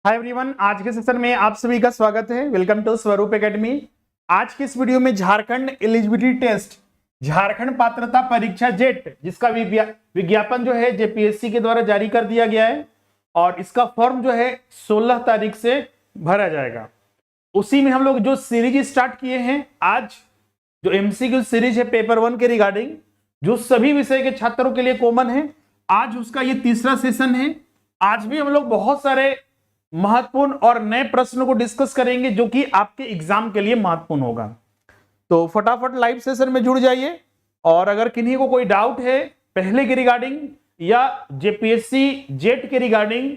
Hi everyone, आज के session में आप सभी का स्वागत है। वेलकम टू स्वरूप एकेडमी। आज के इस वीडियो में झारखंड एलिजिबिलिटी टेस्ट, झारखंड पात्रता परीक्षा जेट, जिसका विज्ञापन जो है जेपीएससी के द्वारा जारी कर दिया गया है और इसका फॉर्म जो है 16 तारीख से भरा जाएगा। उसी में हम लोग जो सीरीज स्टार्ट किए हैं, आज जो एमसीक्यू सीरीज है पेपर 1 के रिगार्डिंग, जो सभी विषय के छात्रों के लिए कॉमन है, आज उसका ये तीसरा सेशन है। आज भी हम लोग बहुत सारे महत्वपूर्ण और नए प्रश्नों को डिस्कस करेंगे जो कि आपके एग्जाम के लिए महत्वपूर्ण होगा। तो फटाफट लाइव सेशन में जुड़ जाइए और अगर किन्हीं को कोई डाउट है पहले के रिगार्डिंग या जेपीएससी जेट के रिगार्डिंग,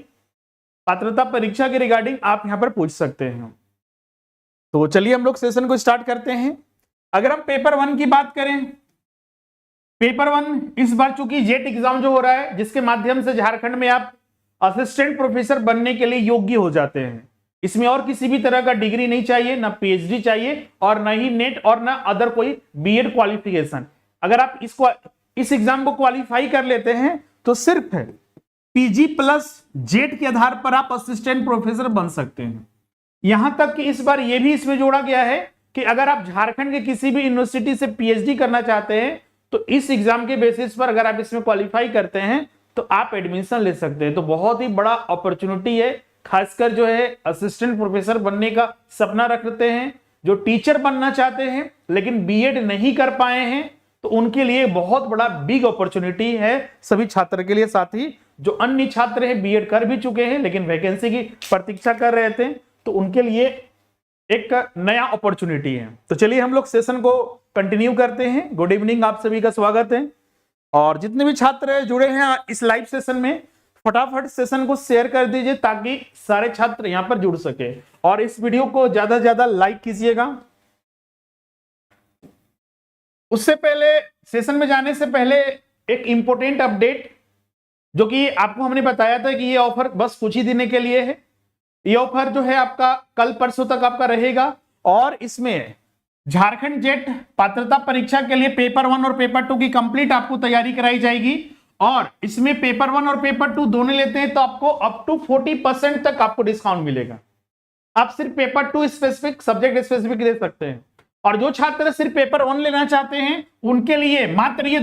पात्रता परीक्षा के रिगार्डिंग, आप यहां पर पूछ सकते हैं। तो चलिए हम लोग सेशन को स्टार्ट करते हैं। अगर हम पेपर 1 की बात करें, पेपर 1 इस बार चूंकि जेट एग्जाम जो हो रहा है, जिसके माध्यम से झारखंड में आप असिस्टेंट प्रोफेसर बनने के लिए योग्य हो जाते हैं। इसमें और किसी भी तरह का डिग्री नहीं चाहिए, ना पीएचडी चाहिए और ना ही नेट और ना अदर कोई बीएड क्वालिफिकेशन। अगर आप इस एग्जाम को क्वालिफाई कर लेते हैं तो सिर्फ पीजी प्लस जेट के आधार पर आप असिस्टेंट प्रोफेसर बन सकते हैं। यहां तक कि इस बार यह भी इसमें जोड़ा गया है कि अगर आप झारखंड के किसी भी यूनिवर्सिटी से पीएचडी करना चाहते हैं तो इस एग्जाम के बेसिस पर अगर आप इसमें क्वालिफाई करते हैं तो आप एडमिशन ले सकते हैं। तो बहुत ही बड़ा अपॉर्चुनिटी है, खासकर जो है असिस्टेंट प्रोफेसर बनने का सपना रखते हैं, जो टीचर बनना चाहते हैं लेकिन बीएड नहीं कर पाए हैं, तो उनके लिए बहुत बड़ा बिग अपॉर्चुनिटी है सभी छात्र के लिए। साथ ही जो अन्य छात्र हैं बीएड कर भी चुके हैं लेकिन वैकेंसी की प्रतीक्षा कर रहे थे, तो उनके लिए एक नया अपॉर्चुनिटी है। तो चलिए हम लोग सेशन को कंटिन्यू करते हैं। गुड इवनिंग, आप सभी का स्वागत है और जितने भी छात्र जुड़े हैं इस लाइव सेशन में, फटाफट सेशन को शेयर कर दीजिए ताकि सारे छात्र यहां पर जुड़ सके और इस वीडियो को ज्यादा से ज्यादा लाइक कीजिएगा। उससे पहले, सेशन में जाने से पहले एक इंपॉर्टेंट अपडेट, जो कि आपको हमने बताया था कि ये ऑफर बस कुछ ही दिन के लिए है। ये ऑफर जो है आपका कल परसों तक आपका रहेगा और इसमें झारखंड जेट पात्रता परीक्षा के लिए पेपर 1 और पेपर 2 की कंप्लीट आपको तैयारी कराई जाएगी और इसमें पेपर 1 और पेपर 2 दोनों लेते हैं तो आपको अप टू 40% तक आपको डिस्काउंट मिलेगा। आप सिर्फ पेपर 2 स्पेसिफिक, सब्जेक्ट स्पेसिफिक ले सकते हैं और जो छात्र सिर्फ पेपर 1 लेना चाहते हैं उनके लिए मात्र ये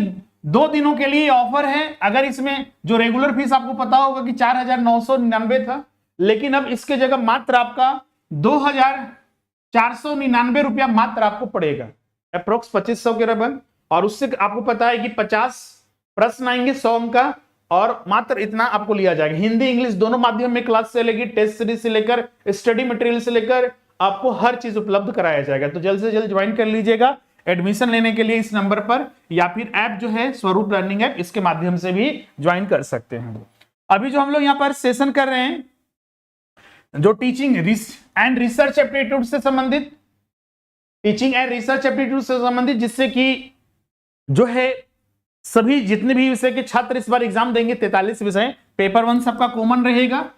2 दिनों के लिए ऑफर है। अगर इसमें जो रेगुलर फीस आपको पता होगा कि 4,999 था, लेकिन अब इसके जगह मात्र आपका 2,499 रुपया मात्र आपको पड़ेगा, अप्रोक्स 2500 के रबन। और उससे आपको पता है कि 50 प्रश्न आएंगे 100 अंक का और मात्र इतना आपको लिया जाएगा। हिंदी इंग्लिश दोनों माध्यम में क्लास चलेगी, टेस्ट सीरीज से लेकर स्टडी मटेरियल से लेकर आपको हर चीज उपलब्ध कराया जाएगा। तो जल्द से जल्द ज्वाइन कर लीजिएगा एडमिशन लेने के लिए इस नंबर पर, या फिर ऐप जो है स्वरूप लर्निंग ऐप, इसके माध्यम से भी ज्वाइन कर सकते हैं। अभी जो हम लोग यहाँ पर सेशन कर रहे हैं, जो टीचिंग एंड रिसर्च एप्टीट्यूड से संबंधित, टीचिंग एंड रिसर्च एप्टीट्यूड से संबंधित, जिससे कि जो है सभी जितने भी विषय के छात्र इस बार एग्जाम देंगे, 43 विषय, पेपर 1 सबका कॉमन रहेगा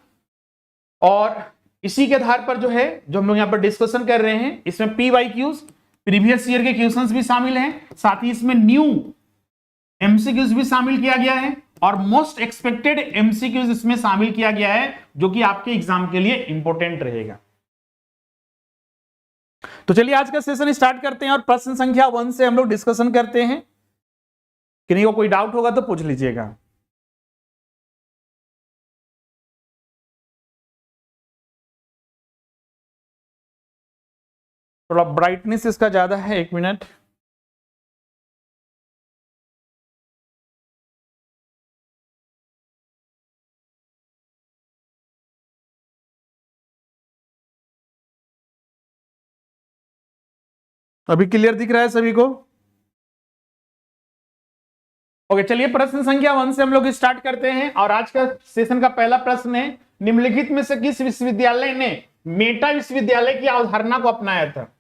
और इसी के आधार पर जो है जो हम लोग यहां पर डिस्कशन कर रहे हैं, इसमें पीवाईक्यूज, प्रीवियस ईयर के क्वेश्चंस भी शामिल हैं, साथ ही इसमें न्यू एमसीक्यूज भी शामिल किया गया है और मोस्ट एक्सपेक्टेड एमसीक्यूज इसमें शामिल किया गया है, जो कि आपके एग्जाम के लिए इंपॉर्टेंट रहेगा। तो चलिए आज का सेशन स्टार्ट करते हैं और प्रश्न संख्या 1 से हम लोग डिस्कशन करते हैं। किन्हीं को कोई डाउट होगा तो पूछ लीजिएगा। थोड़ा ब्राइटनेस इसका ज्यादा है, 1 मिनट। अभी क्लियर दिख रहा है सभी को? ओके, चलिए प्रश्न संख्या 1 से हम लोग स्टार्ट करते हैं। और आज का सेशन का पहला प्रश्न है, निम्नलिखित में से किस विश्वविद्यालय ने मेटा विश्वविद्यालय की अवधारणा को अपनाया था?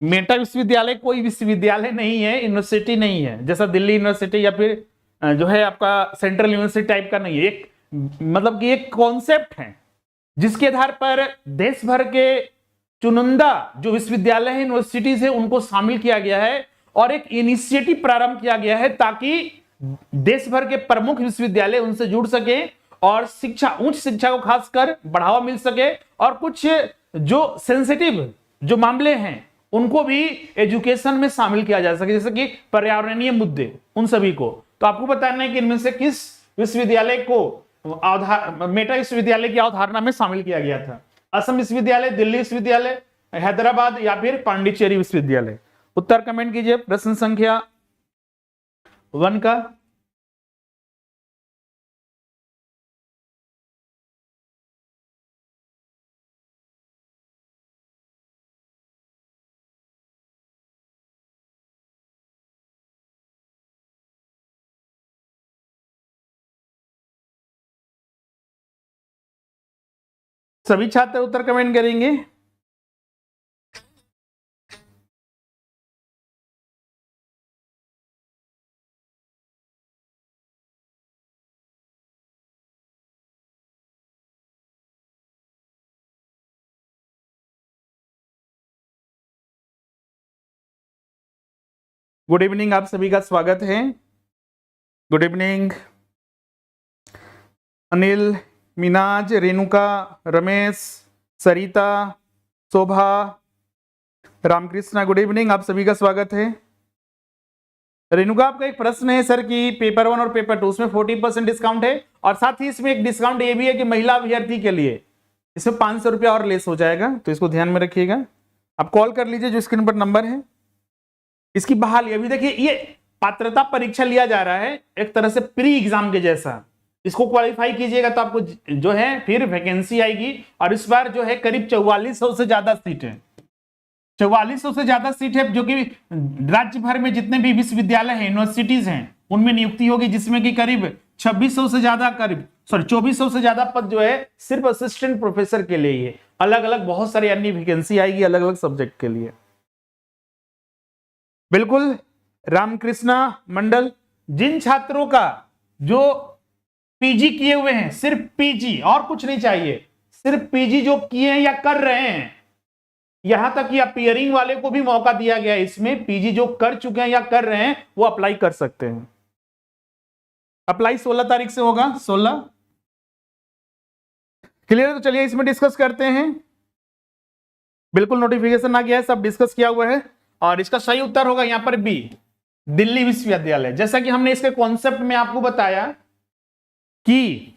मेटा विश्वविद्यालय कोई विश्वविद्यालय नहीं है, यूनिवर्सिटी नहीं है, जैसा दिल्ली यूनिवर्सिटी या फिर जो है आपका सेंट्रल यूनिवर्सिटी टाइप का नहीं है। एक मतलब कि एक कॉन्सेप्ट है जिसके आधार पर देश भर के चुनिंदा जो विश्वविद्यालय है, यूनिवर्सिटीज है, उनको शामिल किया गया है और एक इनिशिएटिव प्रारंभ किया गया है ताकि देश भर के प्रमुख विश्वविद्यालय उनसे जुड़ सके और शिक्षा, उच्च शिक्षा को खासकर बढ़ावा मिल सके और कुछ जो सेंसिटिव जो मामले हैं उनको भी एजुकेशन में शामिल किया जा सके, जैसे कि पर्यावरणीय मुद्दे, उन सभी को। तो आपको बताना है कि इनमें से किस विश्वविद्यालय को मेटा विश्वविद्यालय की अवधारणा में शामिल किया गया था? असम विश्वविद्यालय, दिल्ली विश्वविद्यालय, हैदराबाद या फिर पांडिचेरी विश्वविद्यालय? उत्तर कमेंट कीजिए प्रश्न संख्या 1 का। सभी छात्र उत्तर कमेंट करेंगे। गुड इवनिंग, आप सभी का स्वागत है। गुड इवनिंग अनिल, मीनाज, रेणुका, रमेश, सरिता, शोभा, रामकृष्णा, गुड इवनिंग, आप सभी का स्वागत है। रेणुका, आपका एक प्रश्न है सर कि पेपर 1 और पेपर 2 उसमें 40% डिस्काउंट है और साथ ही इसमें एक डिस्काउंट ये भी है कि महिला अभ्यर्थी के लिए इसमें 500 रुपया और लेस हो जाएगा, तो इसको ध्यान में रखिएगा। आप कॉल कर लीजिए, जो स्क्रीन पर नंबर है। इसकी बहाली अभी देखिए, ये पात्रता परीक्षा लिया जा रहा है एक तरह से प्री एग्जाम के जैसा। इसको क्वालिफाई कीजिएगा तो आपको जो है फिर वैकेंसी आएगी और इस बार जो है करीब 4400 से ज्यादा सीट है। 4400 से ज्यादा सीट है जो कि राज्य भर में जितने भी विश्वविद्यालय हैं, यूनिवर्सिटीज हैं, उनमें नियुक्ति होगी, जिसमें कि करीब 2400 से ज्यादा पद जो है सिर्फ असिस्टेंट प्रोफेसर के लिए ही है। अलग अलग बहुत सारी अन्य वैकेंसी आएगी अलग अलग सब्जेक्ट के लिए। बिल्कुल रामकृष्णा मंडल, जिन छात्रों का जो पीजी किए हुए हैं, सिर्फ पीजी और कुछ नहीं चाहिए, सिर्फ पीजी जो किए हैं या कर रहे हैं, यहां तक कि अपीयरिंग वाले को भी मौका दिया गया है इसमें, पीजी जो कर चुके हैं या कर रहे हैं वो अप्लाई कर सकते हैं। अप्लाई 16 तारीख से होगा, 16। क्लियर? तो चलिए इसमें डिस्कस करते हैं। बिल्कुल नोटिफिकेशन आ गया है, सब डिस्कस किया हुआ है और इसका सही उत्तर होगा यहां पर बी, दिल्ली विश्वविद्यालय। जैसा कि हमने इसके कॉन्सेप्ट में आपको बताया कि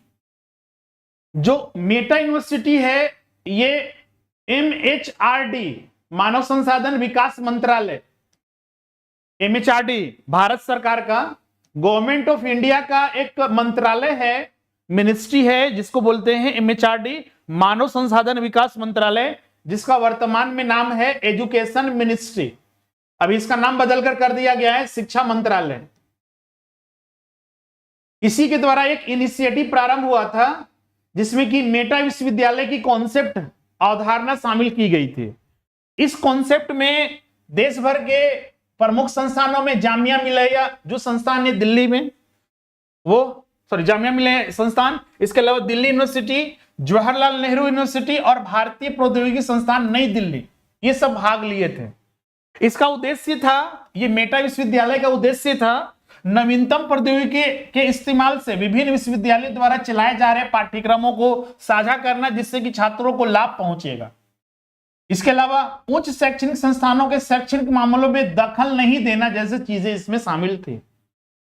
जो मेटा यूनिवर्सिटी है ये MHRD मानव संसाधन विकास मंत्रालय, MHRD भारत सरकार का, गवर्नमेंट ऑफ इंडिया का एक मंत्रालय है, मिनिस्ट्री है, जिसको बोलते हैं MHRD मानव संसाधन विकास मंत्रालय, जिसका वर्तमान में नाम है एजुकेशन मिनिस्ट्री। अभी इसका नाम बदलकर कर दिया गया है शिक्षा मंत्रालय। इसी के द्वारा एक इनिशिएटिव प्रारंभ हुआ था जिसमें कि मेटा विश्वविद्यालय की कॉन्सेप्ट अवधारणा शामिल की गई थी। इस कॉन्सेप्ट में देश भर के प्रमुख संस्थानों में जामिया मिलिया जो संस्थान है दिल्ली में, वो जामिया मिलिया संस्थान, इसके अलावा दिल्ली यूनिवर्सिटी, जवाहरलाल नेहरू यूनिवर्सिटी और भारतीय प्रौद्योगिकी संस्थान नई दिल्ली, ये सब भाग लिए थे। इसका उद्देश्य था, ये मेटा विश्वविद्यालय का उद्देश्य था नवीनतम प्रौद्योगिकी के इस्तेमाल से विभिन्न विश्वविद्यालय द्वारा चलाए जा रहे पाठ्यक्रमों को साझा करना, जिससे कि छात्रों को लाभ पहुंचेगा। इसके अलावा उच्च शैक्षणिक संस्थानों के शैक्षणिक मामलों में दखल नहीं देना जैसे चीजें इसमें शामिल थी।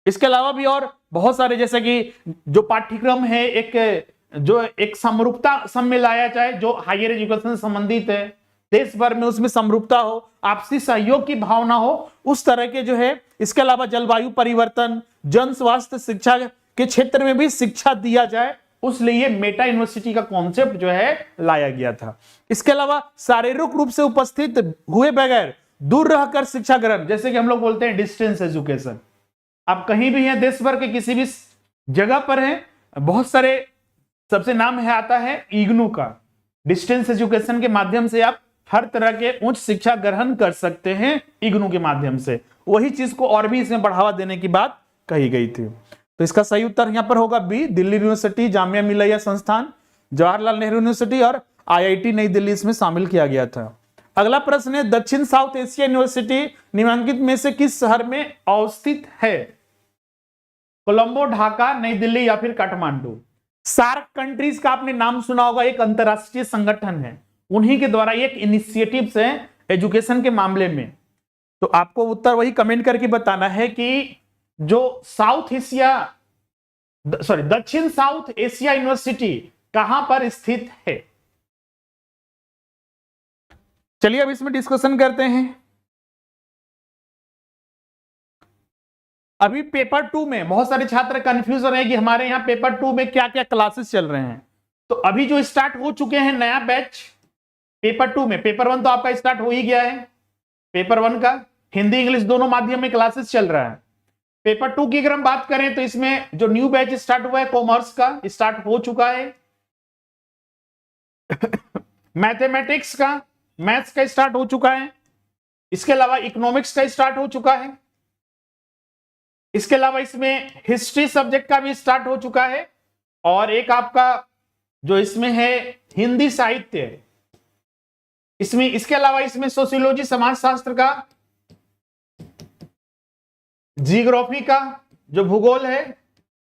इसके अलावा भी और बहुत सारे, जैसे कि जो पाठ्यक्रम है एक समरूपता सब में लाया जाए, जो हायर एजुकेशन से संबंधित है, देश भर में उसमें समरूपता हो, आपसी सहयोग की भावना हो, उस तरह के जो है। इसके अलावा जलवायु परिवर्तन, जन स्वास्थ्य, शिक्षा के क्षेत्र में भी शिक्षा दिया जाए, उसलिए मेटा यूनिवर्सिटी का कॉन्सेप्ट जो है लाया गया था। इसके अलावा शारीरिक रूप से उपस्थित हुए बगैर दूर रहकर शिक्षा ग्रहण, जैसे कि हम लोग बोलते हैं डिस्टेंस एजुकेशन। आप कहीं भी हैं, देश भर के किसी भी जगह पर हैं, बहुत सारे सबसे नाम है आता है इग्नू का। डिस्टेंस एजुकेशन के माध्यम से आप हर तरह के उच्च शिक्षा ग्रहण कर सकते हैं इग्नू के माध्यम से। वही चीज को और भी इसमें बढ़ावा देने की बात कही गई थी। तो इसका सही उत्तर यहां पर होगा बी, दिल्ली यूनिवर्सिटी, जामिया मिलिया संस्थान, जवाहरलाल नेहरू यूनिवर्सिटी और आईआईटी नई दिल्ली इसमें शामिल किया गया था। अगला प्रश्न है, दक्षिण साउथ एशिया यूनिवर्सिटी निम्नलिखित में से किस शहर में अवस्थित है? कोलंबो, ढाका, नई दिल्ली या फिर काठमांडू? सार्क कंट्रीज का आपने नाम सुना होगा, एक अंतरराष्ट्रीय संगठन है, उन्हीं के द्वारा एक इनिशिएटिव्स है एजुकेशन के मामले में। तो आपको उत्तर वही कमेंट करके बताना है कि जो दक्षिण साउथ एशिया यूनिवर्सिटी कहां पर स्थित है। चलिए अब इसमें डिस्कशन करते हैं। अभी पेपर 2 में बहुत सारे छात्र कंफ्यूज हो रहे हैं कि हमारे यहाँ पेपर 2 में क्या क्या क्लासेस चल रहे हैं। तो अभी जो स्टार्ट हो चुके हैं नया बैच पेपर 2 में, पेपर 1 तो आपका स्टार्ट हो ही गया है, पेपर 1 का हिंदी इंग्लिश दोनों माध्यम में क्लासेस चल रहा है। पेपर 2 की अगर हम बात करें तो इसमें जो न्यू बैच स्टार्ट हुआ है कॉमर्स का स्टार्ट हो चुका है, मैथमेटिक्स का, मैथ्स का स्टार्ट हो चुका है, इसके अलावा इकोनॉमिक्स का स्टार्ट हो चुका है, इसके अलावा इसमें हिस्ट्री सब्जेक्ट का भी स्टार्ट हो चुका है, और एक आपका जो इसमें है हिंदी साहित्य, इसमें इसके अलावा इसमें सोशियोलॉजी समाजशास्त्र का, जियोग्राफी का जो भूगोल है,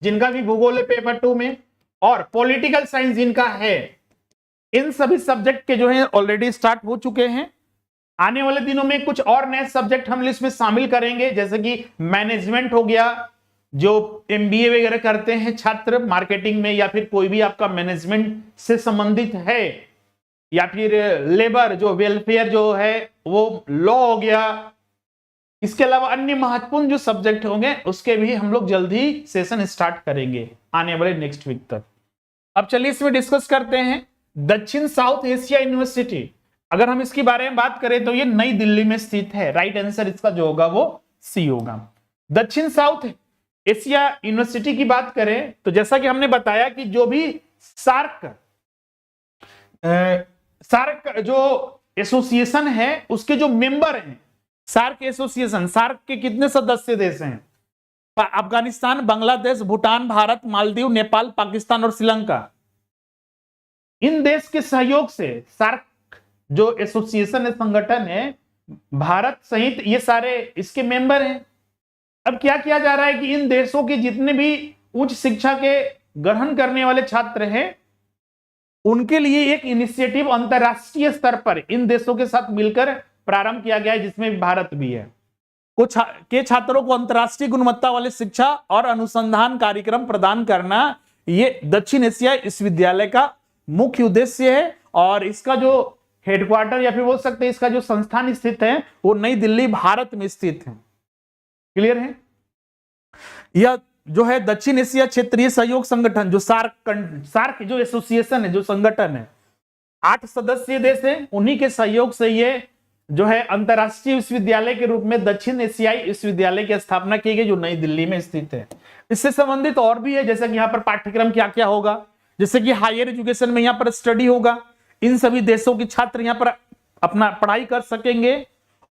जिनका भी भूगोल है पेपर 2 में, और पॉलिटिकल साइंस जिनका है, इन सभी सब्जेक्ट के जो है ऑलरेडी स्टार्ट हो चुके हैं। आने वाले दिनों में कुछ और नए सब्जेक्ट हम इसमें शामिल करेंगे, जैसे कि मैनेजमेंट हो गया, जो एमबीए वगैरह करते हैं छात्र मार्केटिंग में, या फिर कोई भी आपका मैनेजमेंट से संबंधित है, या फिर लेबर जो वेलफेयर जो है वो लॉ हो गया। इसके अलावा अन्य महत्वपूर्ण जो सब्जेक्ट होंगे उसके भी हम लोग जल्दी सेशन स्टार्ट करेंगे आने वाले नेक्स्ट वीक तक। अब चलिए इसमें डिस्कस करते हैं दक्षिण साउथ एशिया यूनिवर्सिटी। अगर हम इसके बारे में बात करें तो ये नई दिल्ली में स्थित है। राइट आंसर इसका जो होगा वो सी होगा। दक्षिण साउथ एशिया यूनिवर्सिटी की बात करें तो जैसा कि हमने बताया कि जो भी सार्क जो एसोसिएशन है उसके जो मेंबर हैं, सार्क एसोसिएशन, सार्क के कितने सदस्य देश हैं? अफगानिस्तान, बांग्लादेश, भूटान, भारत, मालदीव, नेपाल, पाकिस्तान और श्रीलंका। इन देश के सहयोग से सार्क जो एसोसिएशन है, संगठन है, भारत सहित ये सारे इसके मेंबर हैं। अब क्या किया जा रहा है कि इन देशों के जितने भी उच्च शिक्षा के ग्रहण करने वाले छात्र हैं उनके लिए एक इनिशिएटिव अंतरराष्ट्रीय स्तर पर इन देशों के साथ मिलकर प्रारंभ किया गया है, जिसमें भारत भी है। कुछ के छात्रों को अंतरराष्ट्रीय गुणवत्ता वाले शिक्षा और अनुसंधान कार्यक्रम प्रदान करना ये दक्षिण एशिया विश्वविद्यालय का मुख्य उद्देश्य है, और इसका जो हेडक्वार्टर या फिर बोल सकते हैं इसका जो संस्थान स्थित है वो नई दिल्ली भारत में स्थित है। क्लियर है? यह जो है दक्षिण एशिया क्षेत्रीय सहयोग संगठन जो सार्क जो एसोसिएशन है, जो संगठन है, 8 सदस्यीय देश है, उन्हीं के सहयोग से ये जो है अंतरराष्ट्रीय विश्वविद्यालय के रूप में दक्षिण एशियाई विश्वविद्यालय की स्थापना की गई जो नई दिल्ली में स्थित है। इससे संबंधित और भी है, जैसे कि यहाँ पर पाठ्यक्रम क्या क्या होगा, जैसे कि हायर एजुकेशन में यहाँ पर स्टडी होगा, इन सभी देशों के छात्र यहाँ पर अपना पढ़ाई कर सकेंगे,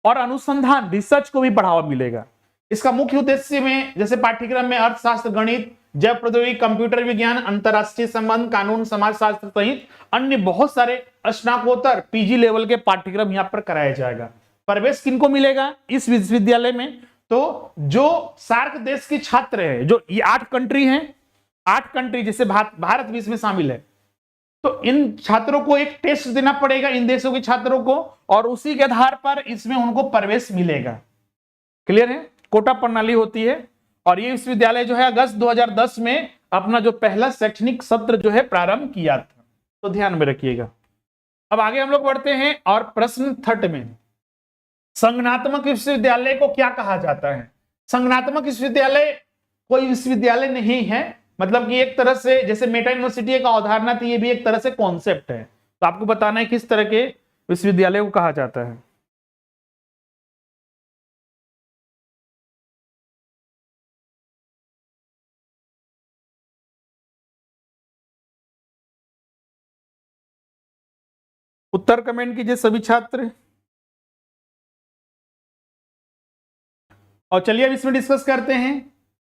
और अनुसंधान रिसर्च को भी बढ़ावा मिलेगा। इसका मुख्य उद्देश्य में जैसे पाठ्यक्रम में अर्थशास्त्र, गणित, जैव प्रौद्योगिकी, कंप्यूटर विज्ञान, अंतरराष्ट्रीय संबंध, कानून, समाजशास्त्र सहित अन्य बहुत सारे स्नातकोत्तर पीजी लेवल के पाठ्यक्रम यहाँ पर कराया जाएगा। प्रवेश किनको मिलेगा इस विश्वविद्यालय में? तो जो सार्क देश के छात्र है, जो ये 8 कंट्री हैं, 8 कंट्री जैसे भारत भी इसमें शामिल है, तो इन छात्रों को एक टेस्ट देना पड़ेगा इन देशों के छात्रों को, और उसी के आधार पर इसमें उनको प्रवेश मिलेगा। क्लियर है? कोटा प्रणाली होती है, और ये विश्वविद्यालय जो है अगस्त 2010 में अपना जो पहला शैक्षणिक सत्र जो है प्रारंभ किया था, तो ध्यान में रखिएगा। अब आगे हम लोग बढ़ते हैं और प्रश्न 3 में संगठनात्मक विश्वविद्यालय को क्या कहा जाता है? संगठनात्मक विश्वविद्यालय कोई विश्वविद्यालय नहीं है, मतलब कि एक तरह से जैसे मेटा यूनिवर्सिटी का अवधारणा थी, ये भी एक तरह से कॉन्सेप्ट है। तो आपको बताना है किस तरह के विश्वविद्यालय को कहा जाता है। उत्तर कमेंट कीजिए सभी छात्र। और चलिए अब इसमें डिस्कस करते हैं।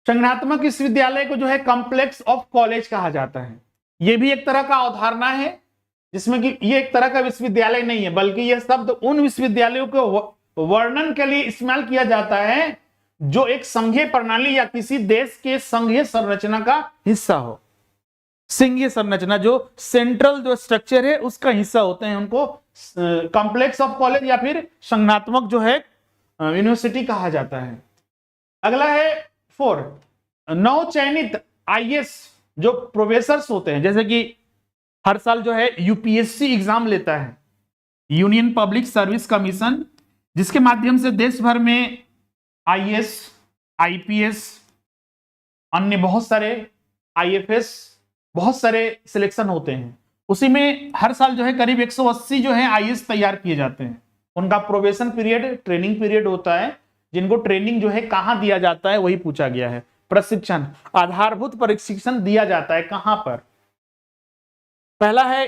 संगठनात्मक विश्वविद्यालय को जो है कॉम्प्लेक्स ऑफ कॉलेज कहा जाता है। यह भी एक तरह का अवधारणा है जिसमें कि ये एक तरह का विश्वविद्यालय नहीं है, बल्कि यह शब्द उन विश्वविद्यालयों को वर्णन के लिए इस्तेमाल किया जाता है जो एक संघीय प्रणाली या किसी देश के संघीय संरचना का हिस्सा हो। संघीय संरचना जो सेंट्रल जो स्ट्रक्चर है उसका हिस्सा होते हैं, उनको कॉम्प्लेक्स ऑफ कॉलेज या फिर संगठनात्मक जो है यूनिवर्सिटी कहा जाता है। अगला है 4, नौ चयनित आईएएस जो प्रोफेसर्स होते हैं, जैसे कि हर साल जो है यूपीएससी एग्जाम लेता है, यूनियन पब्लिक सर्विस कमीशन, जिसके माध्यम से देश भर में आईएएस, आईपीएस, अन्य बहुत सारे आईएफएस, बहुत सारे सिलेक्शन होते हैं। उसी में हर साल जो है करीब 180 जो है आईएएस तैयार किए जाते हैं। उनका प्रोबेशन पीरियड, ट्रेनिंग पीरियड होता है, जिनको ट्रेनिंग जो है कहां दिया जाता है वही पूछा गया है। प्रशिक्षण, आधारभूत प्रशिक्षण दिया जाता है कहां पर? पहला है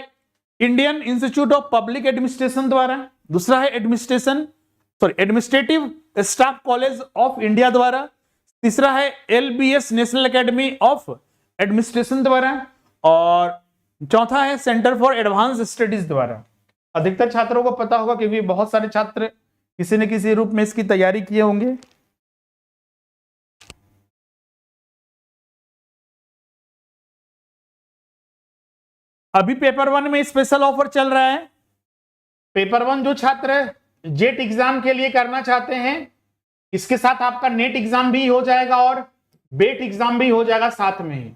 Indian Institute of public administration द्वारा, दूसरा है administrative staff college of India द्वारा, तीसरा है LBS national academy of administration द्वारा, और चौथा है सेंटर फॉर एडवांस स्टडीज द्वारा। अधिकतर छात्रों को पता होगा क्योंकि बहुत सारे छात्र किसी न किसी रूप में इसकी तैयारी किए होंगे। अभी पेपर 1 में स्पेशल ऑफर चल रहा है। पेपर 1 जो छात्र जेट एग्जाम के लिए करना चाहते हैं, इसके साथ आपका नेट एग्जाम भी हो जाएगा और बेट एग्जाम भी हो जाएगा साथ में ही।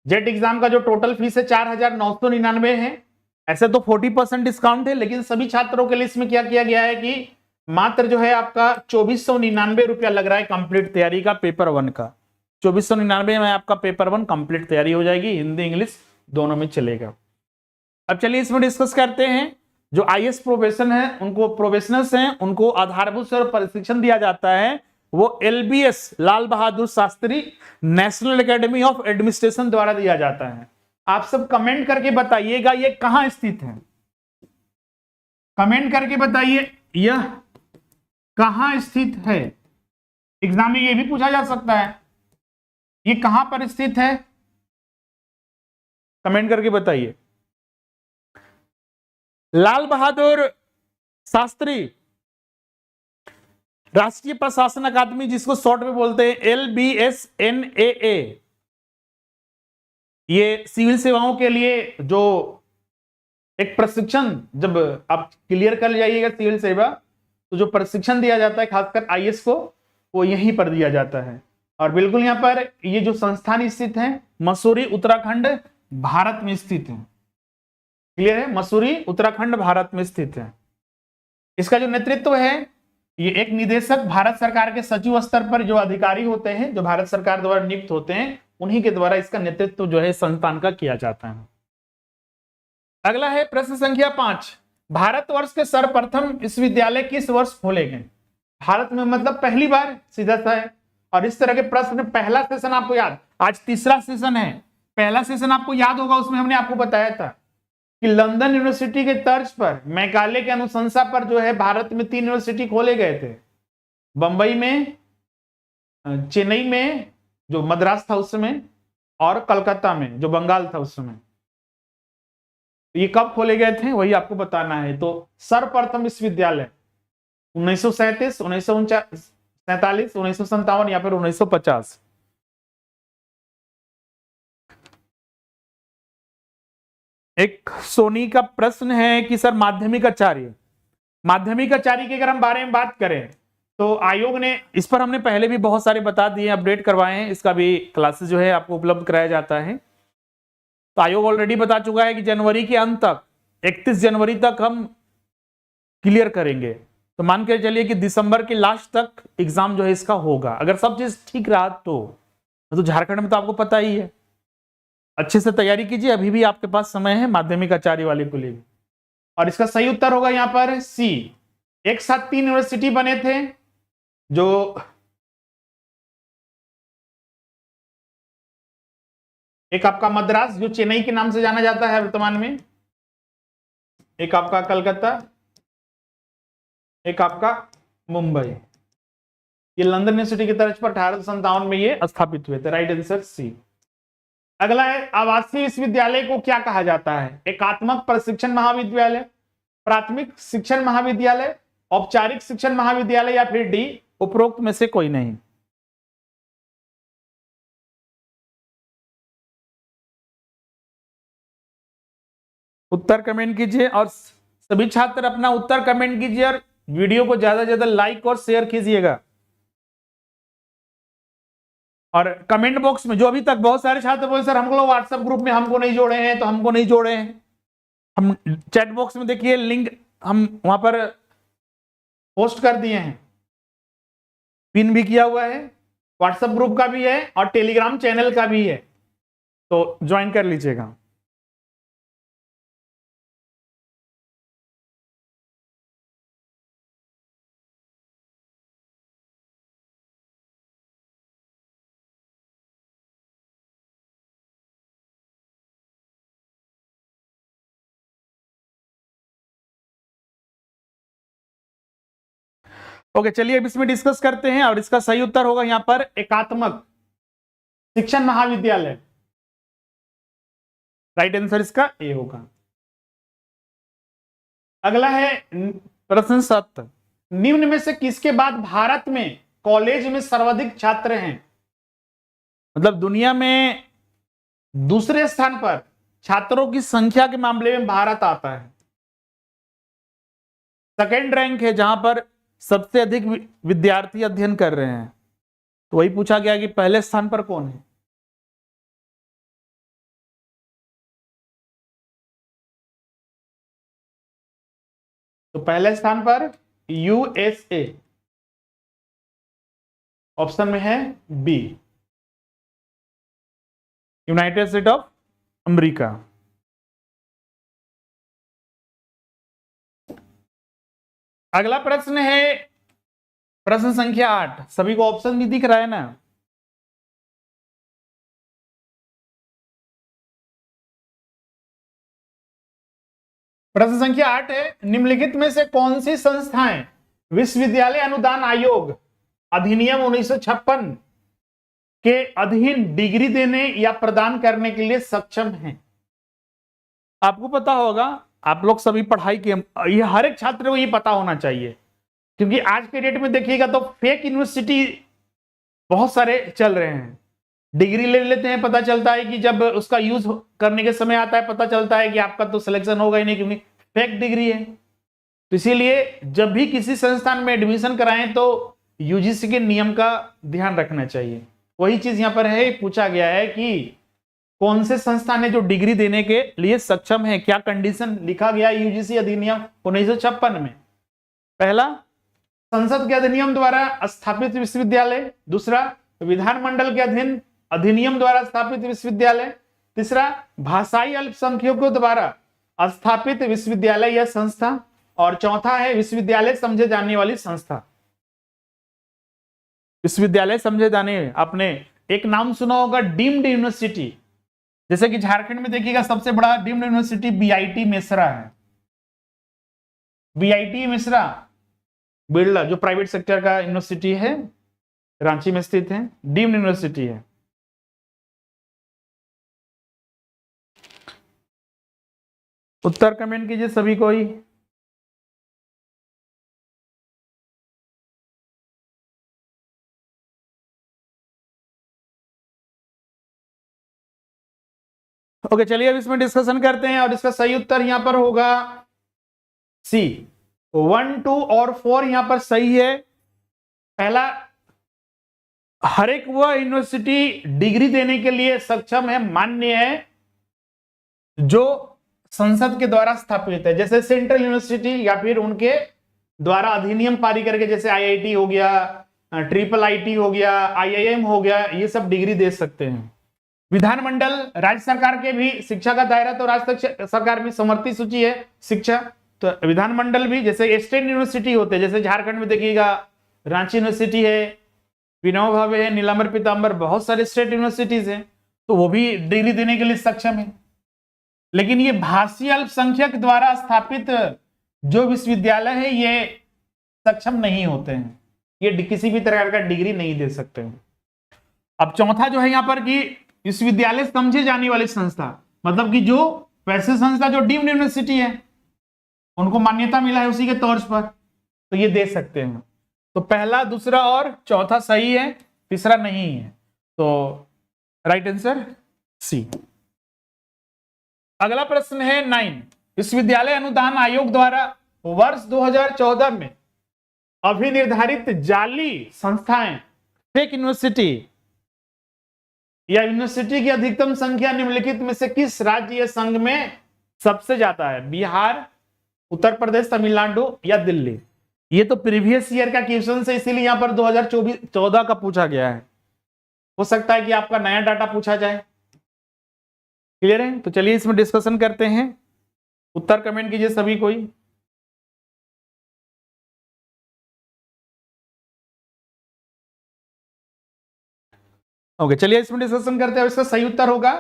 जेट एग्जाम का जो टोटल फीस है 4,999 है। ऐसे तो 40% डिस्काउंट है, लेकिन सभी छात्रों के लिए इसमें क्या किया गया है कि मात्र जो है आपका 2,499 रुपया लग रहा है कंप्लीट तैयारी का पेपर 1 का। 2,499 में आपका पेपर 1 कंप्लीट तैयारी हो जाएगी, हिंदी इंग्लिश दोनों में चलेगा। अब चलिए इसमें डिस्कस करते हैं। जो आईएएस प्रोफेशन है, उनको प्रोफेशनल्स हैं, उनको आधारभूत प्रशिक्षण दिया जाता है, वो LBS Lal Bahadur Shastri national academy of administration द्वारा दिया जाता है। आप सब कमेंट करके बताइएगा ये कहां स्थित है। कमेंट करके बताइए यह कहां स्थित है। एग्जाम में ये भी पूछा जा सकता है, ये कहां पर स्थित है, कमेंट करके बताइए। लाल बहादुर शास्त्री राष्ट्रीय प्रशासन अकादमी, जिसको शॉर्ट में बोलते हैं LBSNAA, ये सिविल सेवाओं के लिए जो एक प्रशिक्षण, जब आप क्लियर कर जाइएगा सिविल सेवा, तो जो प्रशिक्षण दिया जाता है खासकर आईएएस को, वो यहीं पर दिया जाता है। और बिल्कुल यहां पर ये जो संस्थान स्थित है मसूरी उत्तराखंड भारत में स्थित है। क्लियर है? मसूरी उत्तराखंड भारत में स्थित है। इसका जो नेतृत्व है, ये एक निदेशक भारत सरकार के सचिव स्तर पर जो अधिकारी होते हैं, जो भारत सरकार द्वारा नियुक्त होते हैं, उन्हीं के द्वारा इसका नेतृत्व जो है संस्थान का किया जाता है। अगला है प्रश्न संख्या 5, भारतवर्ष के सर्वप्रथम विश्वविद्यालय किस वर्ष खोले गए? भारत में मतलब पहली बार, सीधा सा है। और इस तरह के प्रश्न, पहला सेशन आपको याद, आज तीसरा सेशन है, पहला सेशन आपको याद होगा, उसमें हमने आपको बताया था कि लंदन यूनिवर्सिटी के तर्ज पर, मैकाले के अनुशंसा पर जो है भारत में 3 यूनिवर्सिटी खोले गए थे। बंबई में, चेन्नई में जो मद्रास था उस समय, और कलकत्ता में जो बंगाल था उस समय। ये कब खोले गए थे वही आपको बताना है। तो सर्वप्रथम विश्वविद्यालय 1937, 1947, 1957 या फिर 1950। एक सोनी का प्रश्न है कि सर माध्यमिक आचार्य के अगर हम बारे में बात करें तो आयोग ने, इस पर हमने पहले भी बहुत सारे बता दिए, अपडेट करवाए हैं, इसका भी क्लासेस जो है आपको उपलब्ध कराया जाता है। तो आयोग ऑलरेडी बता चुका है कि जनवरी के अंत तक, 31 जनवरी तक हम क्लियर करेंगे। तो मान के चलिए कि दिसंबर के लास्ट तक एग्जाम जो है इसका होगा, अगर सब चीज ठीक रहा तो झारखंड में तो आपको पता ही है। अच्छे से तैयारी कीजिए, अभी भी आपके पास समय है माध्यमिक आचार्य वाले को लिए। और इसका सही उत्तर होगा यहां पर सी। एक साथ 3 यूनिवर्सिटी बने थे, जो एक आपका मद्रास जो चेन्नई के नाम से जाना जाता है वर्तमान में, एक आपका कलकत्ता, एक आपका मुंबई। ये लंदन यूनिवर्सिटी की तर्ज पर 1857 में ये स्थापित हुए थे। Right answer C. अगला है आवासीय विश्वविद्यालय को क्या कहा जाता है? एकात्मक प्रशिक्षण महाविद्यालय, प्राथमिक शिक्षण महाविद्यालय, औपचारिक शिक्षण महाविद्यालय या फिर डी उपरोक्त में से कोई नहीं। उत्तर कमेंट कीजिए और सभी छात्र अपना उत्तर कमेंट कीजिए और वीडियो को ज्यादा से ज्यादा लाइक और शेयर कीजिएगा। और कमेंट बॉक्स में जो अभी तक बहुत सारे छात्र बोले सर हम लोग व्हाट्सएप ग्रुप में हमको नहीं जोड़े हैं, तो हमको नहीं जोड़े हैं। हम चैट बॉक्स में देखिए लिंक हम वहां पर पोस्ट कर दिए हैं, पिन भी किया हुआ है, व्हाट्सएप ग्रुप का भी है और टेलीग्राम चैनल का भी है, तो ज्वाइन कर लीजिएगा। ओके, चलिए अब इसमें डिस्कस करते हैं और इसका सही उत्तर होगा यहां पर एकात्मक शिक्षण महाविद्यालय। राइट आंसर इसका ए होगा। अगला है प्रश्न 7, निम्न में से किसके बाद भारत में कॉलेज में सर्वाधिक छात्र हैं? मतलब दुनिया में दूसरे स्थान पर छात्रों की संख्या के मामले में भारत आता है। सेकेंड रैंक है जहां पर सबसे अधिक विद्यार्थी अध्ययन कर रहे हैं। तो वही पूछा गया कि पहले स्थान पर कौन है? तो पहले स्थान पर यूएसए, ऑप्शन में है B, United State of America. अगला प्रश्न है प्रश्न संख्या 8। सभी को ऑप्शन भी दिख रहा है ना? प्रश्न संख्या 8 है, निम्नलिखित में से कौन सी संस्थाएं विश्वविद्यालय अनुदान आयोग अधिनियम 1956 के अधीन डिग्री देने या प्रदान करने के लिए सक्षम हैं? आपको पता होगा, आप लोग सभी पढ़ाई के, ये हर एक छात्र को ये पता होना चाहिए, क्योंकि आज के डेट में देखिएगा तो फेक यूनिवर्सिटी बहुत सारे चल रहे हैं। डिग्री ले लेते हैं, पता चलता है कि जब उसका यूज करने के समय आता है पता चलता है कि आपका तो सिलेक्शन होगा ही नहीं, क्योंकि फेक डिग्री है। तो इसीलिए जब भी किसी संस्थान में एडमिशन कराएं तो यूजीसी के नियम का ध्यान रखना चाहिए। वही चीज यहां पर है, पूछा गया है कि कौन से संस्थान है जो डिग्री देने के लिए सक्षम है, क्या कंडीशन लिखा गया यूजीसी अधिनियम 1956 में। पहला, संसद के अधिनियम द्वारा स्थापित विश्वविद्यालय। दूसरा, विधानमंडल के अधीन अधिनियम द्वारा स्थापित विश्वविद्यालय। तीसरा, भाषाई अल्पसंख्यकों द्वारा स्थापित विश्वविद्यालय या संस्था। और चौथा है विश्वविद्यालय समझे जाने वाली संस्था। विश्वविद्यालय समझे जाने, आपने एक नाम सुना होगा डीम्ड यूनिवर्सिटी, जैसे कि झारखंड में देखिएगा सबसे बड़ा डीम्ड यूनिवर्सिटी बीआईटी मेसरा है। बीआईटी मेसरा बिरला जो प्राइवेट सेक्टर का यूनिवर्सिटी है, रांची में स्थित है, डीम्ड यूनिवर्सिटी है। उत्तर कमेंट कीजिए सभी को ही। ओके, चलिए अब इसमें डिस्कशन करते हैं और इसका सही उत्तर यहां पर होगा सी। 1, 2 और 4 यहां पर सही है। पहला, हर एक वह यूनिवर्सिटी डिग्री देने के लिए सक्षम है, मान्य है, जो संसद के द्वारा स्थापित है, जैसे सेंट्रल यूनिवर्सिटी या फिर उनके द्वारा अधिनियम पारित करके, जैसे आईआईटी हो गया, ट्रिपल आईटी हो गया, आईआईएम हो गया, ये सब डिग्री दे सकते हैं। विधानमंडल राज्य सरकार के भी शिक्षा का दायरा, तो राज्य सरकार में समर्थित सूची है शिक्षा, तो विधानमंडल भी, जैसे स्टेट यूनिवर्सिटी होते हैं, जैसे झारखंड में देखिएगा रांची यूनिवर्सिटी है, विनोबा भावे है, नीलांबर पीतांबर, बहुत सारे स्टेट यूनिवर्सिटीज हैं, तो वो भी डिग्री देने के लिए सक्षम है। लेकिन ये भाषीय अल्पसंख्यक द्वारा स्थापित जो विश्वविद्यालय है ये सक्षम नहीं होते हैं, ये किसी भी तरह का डिग्री नहीं दे सकते हैं। अब चौथा जो है यहाँ पर कि विश्वविद्यालय समझे जाने वाली संस्था, मतलब कि जो वैसे संस्था जो डीम्ड यूनिवर्सिटी है उनको मान्यता मिला है उसी के तौर पर, तो ये दे सकते हैं। तो पहला, दूसरा और चौथा सही है, तीसरा नहीं है, तो राइट आंसर सी। अगला प्रश्न है 9, विश्वविद्यालय अनुदान आयोग द्वारा वर्ष 2014 में अभिनिर्धारित जाली संस्थाएं, फेक यूनिवर्सिटी या यूनिवर्सिटी की अधिकतम संख्या निम्नलिखित में से किस राज्य या संघ में सबसे ज्यादा है? बिहार, उत्तर प्रदेश, तमिलनाडु या दिल्ली? ये तो प्रीवियस ईयर का क्वेश्चन है, इसीलिए यहां पर 2014 का पूछा गया है। हो सकता है कि आपका नया डाटा पूछा जाए। क्लियर है? तो चलिए इसमें डिस्कशन करते हैं। उत्तर कमेंट कीजिए सभी कोई। ओके, चलिए इसमें डिस्कशन करते हैं। इसका सही उत्तर होगा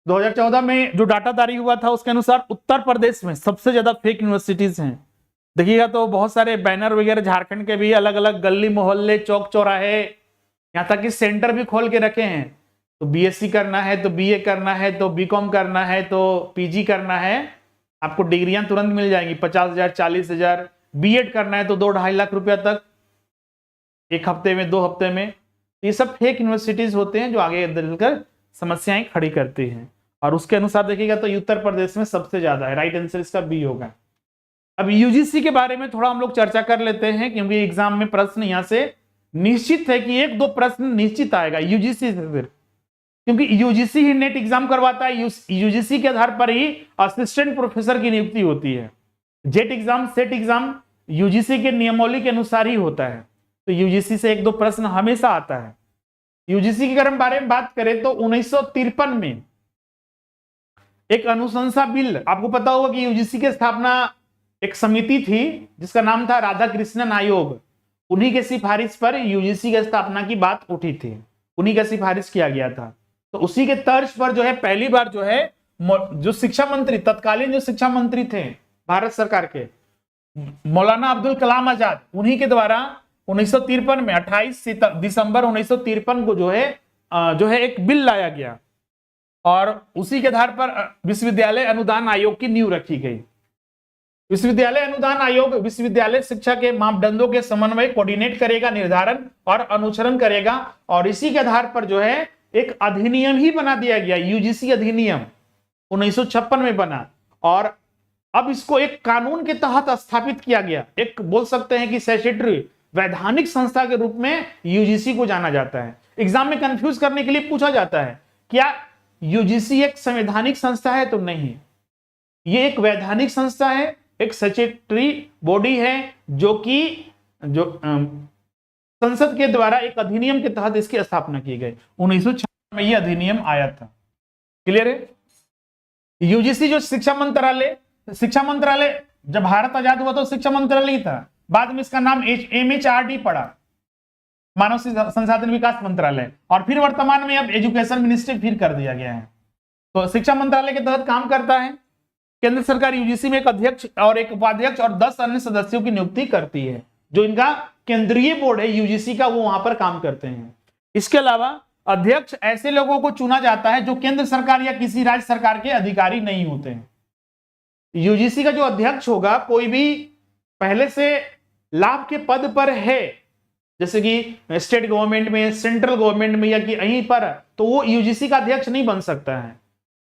2014 में जो डाटा जारी हुआ था उसके अनुसार उत्तर प्रदेश में सबसे ज्यादा फेक यूनिवर्सिटीज हैं। देखिएगा तो बहुत सारे बैनर वगैरह झारखंड के भी अलग अलग गली मोहल्ले चौक चौराहे, यहाँ तक कि सेंटर भी खोल के रखे हैं। तो बीएससी करना है तो बीए करना है तो बीकॉम करना है तो पीजी करना है, आपको डिग्रियां तुरंत मिल जाएंगी 50,000 40,000। बीएड करना है तो 2-2.5 लाख रुपया तक, एक हफ्ते में 2 हफ्ते में। ये सब फेक यूनिवर्सिटीज होते हैं जो आगे चलकर समस्याएं खड़ी करती हैं। और उसके अनुसार देखिएगा तो उत्तर प्रदेश में सबसे ज्यादा है। राइट आंसर इसका बी होगा। अब यूजीसी के बारे में थोड़ा हम लोग चर्चा कर लेते हैं, क्योंकि एग्जाम में प्रश्न यहां से निश्चित है कि 1-2 प्रश्न निश्चित आएगा यूजीसी से, फिर क्योंकि यूजीसी ही नेट एग्जाम करवाता है। यूजीसी के आधार पर ही असिस्टेंट प्रोफेसर की नियुक्ति होती है। Jet exam, set exam UGC के नियमावली के अनुसार ही होता है। तो यूजीसी से 1-2 प्रश्न हमेशा आता है। यूजीसी के अगर हम बारे में बात करें तो 1953 में एक अनुशंसा बिल, आपको पता होगा कि यूजीसी की स्थापना एक समिति थी जिसका नाम था राधाकृष्णन आयोग। उन्हीं के सिफारिश पर यूजीसी की स्थापना की बात उठी थी, उन्हीं का सिफारिश किया गया था। तो उसी के तर्ज पर जो है पहली बार जो है जो शिक्षा मंत्री, तत्कालीन जो शिक्षा मंत्री थे भारत सरकार के, मौलाना अब्दुल कलाम आजाद, उन्हीं के द्वारा 1953 में 28 दिसंबर 1953 को जो है एक बिल लाया गया और उसी के आधार पर विश्वविद्यालय अनुदान आयोग की नींव रखी गई। विश्वविद्यालय अनुदान आयोग विश्वविद्यालय शिक्षा के मापदंडों के समन्वय, कोऑर्डिनेट करेगा, निर्धारण और अनुसरण करेगा। और इसी के आधार पर जो है एक अधिनियम ही बना दिया गया, यूजीसी अधिनियम 1956 में बना। और अब इसको एक कानून के तहत स्थापित किया गया। एक बोल सकते हैं कि स्टैट्यूटरी वैधानिक संस्था के रूप में यूजीसी को जाना जाता है। एग्जाम में कंफ्यूज करने के लिए पूछा जाता है, क्या यूजीसी एक संवैधानिक संस्था है? तो नहीं, ये एक वैधानिक संस्था है, एक स्टैट्यूटरी बॉडी है जो संसद के द्वारा एक अधिनियम के तहत इसकी स्थापना की गई। 1956 में यह अधिनियम आया था। क्लियर है? यूजीसी जो शिक्षा मंत्रालय जब भारत आजाद हुआ तो शिक्षा मंत्रालय ही था, बाद में इसका नाम MHRD पड़ा, मानव संसाधन विकास मंत्रालय, और फिर वर्तमान में अब एजुकेशन मिनिस्ट्री फिर कर दिया गया है। तो शिक्षा मंत्रालय के तहत काम करता है। केंद्र सरकार यूजीसी में एक अध्यक्ष और एक उपाध्यक्ष और 10 अन्य सदस्यों की नियुक्ति करती है। जो इनका केंद्रीय बोर्ड है यूजीसी का, वो वहां पर काम करते हैं। इसके अलावा अध्यक्ष ऐसे लोगों को चुना जाता है जो केंद्र सरकार या किसी राज्य सरकार के अधिकारी नहीं होते हैं। यूजीसी का जो अध्यक्ष होगा, कोई भी पहले से लाभ के पद पर है, जैसे कि स्टेट गवर्नमेंट में, सेंट्रल गवर्नमेंट में या कि कहीं पर, तो वो यूजीसी का अध्यक्ष नहीं बन सकता है।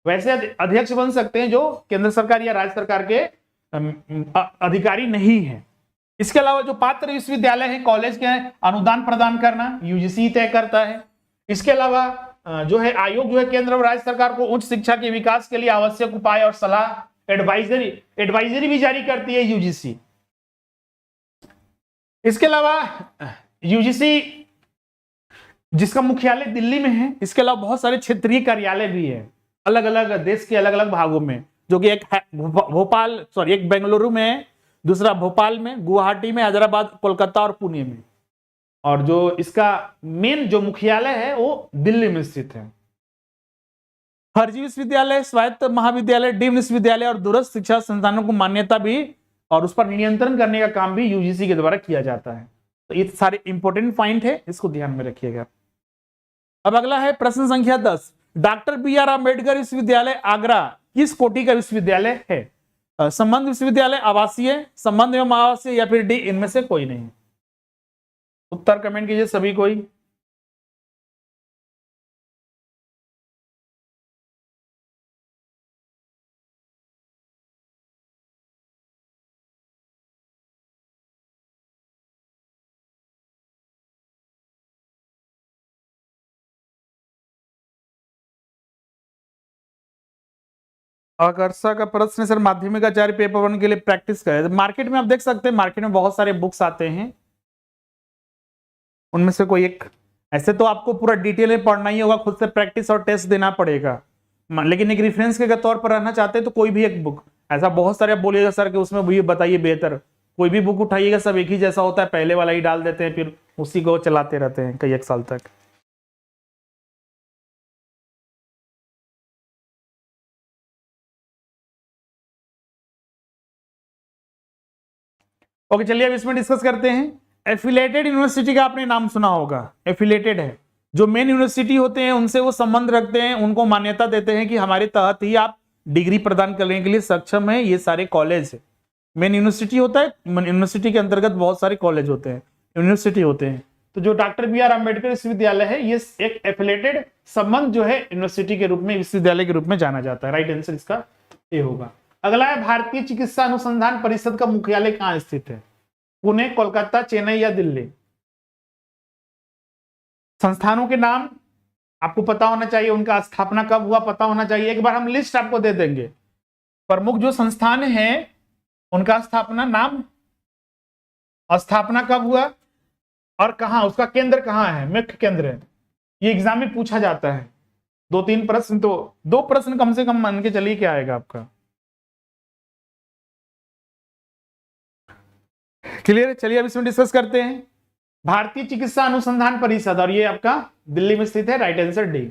वैसे अध्यक्ष बन सकते हैं जो केंद्र सरकार या राज्य सरकार के अधिकारी नहीं है। इसके अलावा जो पात्र विश्वविद्यालय है, कॉलेज के अनुदान प्रदान करना यूजीसी तय करता है। इसके अलावा जो है आयोग जो है केंद्र और राज्य सरकार को उच्च शिक्षा के विकास के लिए आवश्यक उपाय और सलाह, एडवाइजरी भी जारी करती है यूजीसी। इसके अलावा यूजीसी जिसका मुख्यालय दिल्ली में है, इसके अलावा बहुत सारे क्षेत्रीय कार्यालय भी है अलग अलग देश के अलग अलग भागों में, जो कि एक बेंगलुरु में है, दूसरा भोपाल में, गुवाहाटी में, हैदराबाद, कोलकाता और पुणे में। और जो इसका मेन जो मुख्यालय है वो दिल्ली में स्थित है। फर्जी विश्वविद्यालय, स्वायत्त महाविद्यालय, डीम्ड विश्वविद्यालय और दूरस्थ शिक्षा संस्थानों को मान्यता भी और उस पर नियंत्रण करने का काम भी यूजीसी के द्वारा किया जाता है। तो ये सारे इंपॉर्टेंट पॉइंट है, इसको ध्यान में रखिएगा। अब अगला है प्रश्न संख्या 10, डॉक्टर बी आर अम्बेडकर विश्वविद्यालय आगरा किस कोटि का विश्वविद्यालय है? संबंध विश्वविद्यालय, आवासीय, संबंध एवं आवासीय या फिर डी, इनमें से कोई नहीं। उत्तर कमेंट कीजिए सभी कोई। आकर्षा का प्रश्न है सर, माध्यमिक आचार्य पेपर 1 के लिए प्रैक्टिस करें। मार्केट में आप देख सकते हैं, मार्केट में बहुत सारे बुक्स आते हैं, उनमें से कोई एक, ऐसे तो आपको पूरा डिटेल में पढ़ना ही होगा, खुद से प्रैक्टिस और टेस्ट देना पड़ेगा, लेकिन एक रेफरेंस के तौर पर रहना चाहते हैं तो कोई भी एक बुक, ऐसा बहुत सारे बोलिएगा सर कि उसमें भी बताइए बेहतर, कोई भी बुक उठाइएगा सब एक ही जैसा होता है, पहले वाला ही डाल देते हैं, फिर उसी को चलाते रहते हैं कई एक साल तक। ओके चलिए अब इसमें डिस्कस करते हैं। एफिलेटेड यूनिवर्सिटी का आपने नाम सुना होगा, एफिलेटेड है, जो मेन यूनिवर्सिटी होते हैं उनसे वो संबंध रखते हैं, उनको मान्यता देते हैं कि हमारे तहत ही आप डिग्री प्रदान करने के लिए सक्षम है। ये सारे कॉलेज है, मेन यूनिवर्सिटी होता है, यूनिवर्सिटी के अंतर्गत बहुत सारे कॉलेज होते हैं, यूनिवर्सिटी होते हैं। तो जो डॉक्टर बी आर अम्बेडकर विश्वविद्यालय है, ये एक एफिलेटेड संबंध जो है यूनिवर्सिटी के रूप में, विश्वविद्यालय के रूप में जाना जाता है। राइट आंसर इसका ए होगा। अगला है भारतीय चिकित्सा अनुसंधान परिषद का मुख्यालय कहां स्थित है? पुणे, कोलकाता, चेन्नई या दिल्ली? संस्थानों के नाम आपको पता होना चाहिए, उनका स्थापना कब हुआ पता होना चाहिए। एक बार हम लिस्ट आपको दे देंगे, प्रमुख जो संस्थान है उनका स्थापना नाम, स्थापना कब हुआ और कहां, उसका केंद्र कहां है, मुख्य केंद्र है। ये एग्जाम में पूछा जाता है, 2-3 प्रश्न, तो 2 प्रश्न कम से कम मान के चलिए क्या आएगा आपका। क्लियर है? चलिए अब इसमें डिस्कस करते हैं। भारतीय चिकित्सा अनुसंधान परिषद, और ये आपका दिल्ली में स्थित है। Right answer D.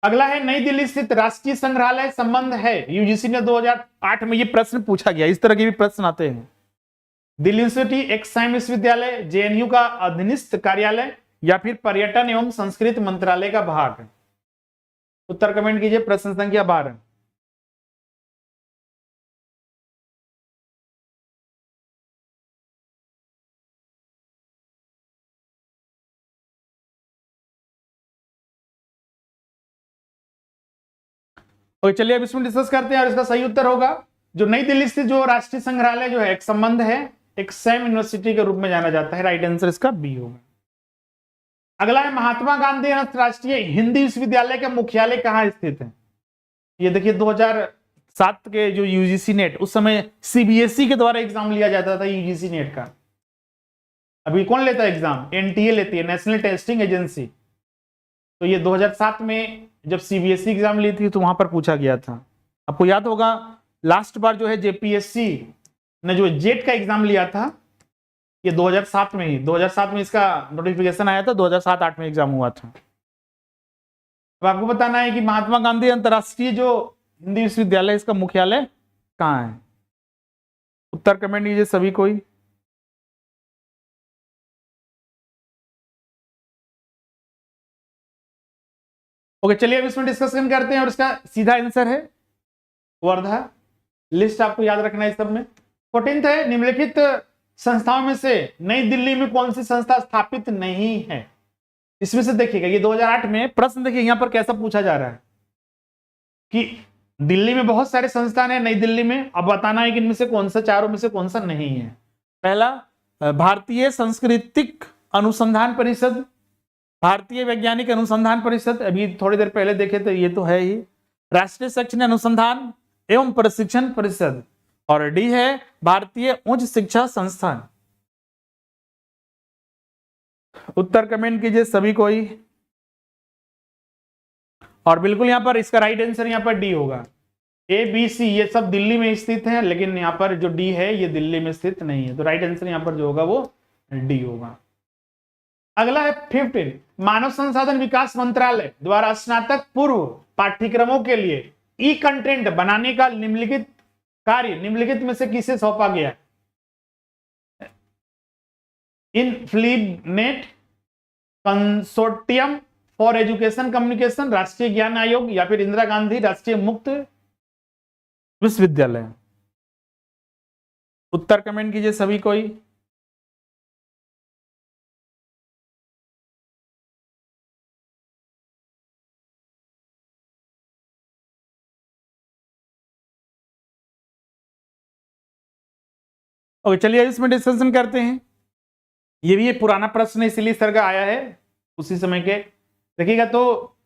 अगला है नई दिल्ली स्थित राष्ट्रीय संग्रहालय संबंध है? यूजीसी ने 2008 में ये प्रश्न पूछा गया, इस तरह के भी प्रश्न आते हैं। दिल्ली यूनिवर्सिटी, एक्साइम विश्वविद्यालय, जेएनयू का अधीनस्थ कार्यालय या फिर पर्यटन एवं संस्कृति मंत्रालय का भाग? उत्तर कमेंट कीजिए। प्रश्न संख्या 12। और चलिए अब इसमें डिस्कस करते हैं और इसका सही उत्तर होगा जो नई दिल्ली स्थित जो राष्ट्रीय संग्रहालय जो है एक संबंध है, एक सैम यूनिवर्सिटी के रूप में जाना जाता है। राइट आंसर इसका बी होगा। अगला है महात्मा गांधी अंतरराष्ट्रीय हिंदी विश्वविद्यालय का मुख्यालय कहां स्थित है? ये देखिए 2007 के जो यूजीसी नेट, उस समय सीबीएसई के द्वारा एग्जाम लिया जाता था यूजीसी नेट का। अभी कौन लेता है एग्जाम? एनटीए लेती है, नेशनल टेस्टिंग एजेंसी। तो ये 2007 में जब सीबीएसई एग्जाम ली थी तो वहां पर पूछा गया था। आपको याद होगा लास्ट बार जो है जेपीएससी ने जो जेट का एग्जाम लिया था ये 2007 में ही, 2007 में इसका नोटिफिकेशन आया था, 2007-8 में एग्जाम हुआ था। अब आपको बताना है कि महात्मा गांधी अंतरराष्ट्रीय जो हिंदी विश्वविद्यालय इसका मुख्यालय कहाँ है? उत्तर कमेंट कीजिए सभी कोई। ओके चलिए अब इसमें डिस्कशन करते हैं और इसका सीधा आंसर है वर्धा। लिस्ट आपको याद रखना है सब में। 14th है निम्नलिखित संस्थाओं में से नई दिल्ली में कौन सी संस्था स्थापित नहीं है? इसमें से देखिएगा ये 2008 में प्रश्न, देखिए यहां पर कैसा पूछा जा रहा है कि दिल्ली में बहुत सारे संस्थान है नई दिल्ली में, अब बताना है कि इनमें से कौन सा, चारों में से कौन सा नहीं है। पहला भारतीय सांस्कृतिक अनुसंधान परिषद, भारतीय वैज्ञानिक अनुसंधान परिषद, अभी थोड़ी देर पहले देखे तो ये तो है ही। राष्ट्रीय शैक्षणिक अनुसंधान एवं प्रशिक्षण परिषद, और डी है भारतीय उच्च शिक्षा संस्थान। उत्तर कमेंट कीजिए सभी कोई। और बिल्कुल यहां पर इसका राइट आंसर यहां पर डी होगा। ए बी सी ये सब दिल्ली में स्थित है, लेकिन यहां पर जो डी है ये दिल्ली में स्थित नहीं है, तो राइट आंसर यहां पर जो होगा वो डी होगा। अगला है 15 मानव संसाधन विकास मंत्रालय द्वारा स्नातक पूर्व पाठ्यक्रमों के लिए ई कंटेंट बनाने का निम्नलिखित कार्य निम्नलिखित में से किसे सौंपा गया? इनफ्लिनेट कंसोर्टियम फॉर एजुकेशन कम्युनिकेशन, राष्ट्रीय ज्ञान आयोग, या फिर इंदिरा गांधी राष्ट्रीय मुक्त विश्वविद्यालय। उत्तर कमेंट कीजिए सभी कोई। ओके, चलिए इसमें डिस्कशन करते हैं। ये भी एक पुराना प्रश्न इसलिए सर का आया है उसी समय के। देखिएगा तो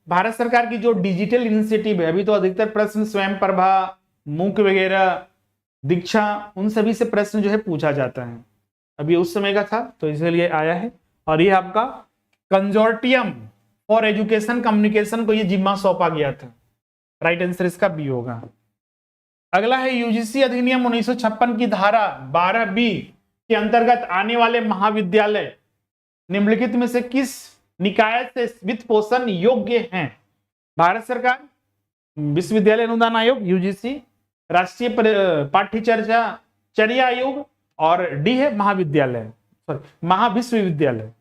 भारत सरकार की जो डिजिटल इनिशिएटिव है, अभी तो अधिकतर प्रश्न स्वयं प्रभा, मूक वगैरह, दीक्षा, उन सभी से प्रश्न जो है पूछा जाता है। अभी उस समय का था तो इसलिए आया है। और ये आपका कंजोर्टियम फॉर एजुकेशन कम्युनिकेशन को ये जिम्मा सौंपा गया था। राइट आंसर इसका बी होगा। अगला है यूजीसी अधिनियम 1956 की धारा 12B के अंतर्गत आने वाले महाविद्यालय निम्नलिखित में से किस निकाय से वित्त पोषण योग्य हैं? भारत सरकार, विश्वविद्यालय अनुदान आयोग यूजीसी, राष्ट्रीय पाठ्यचर्या आयोग, और डी है महाविद्यालय, सॉरी महाविश्वविद्यालय।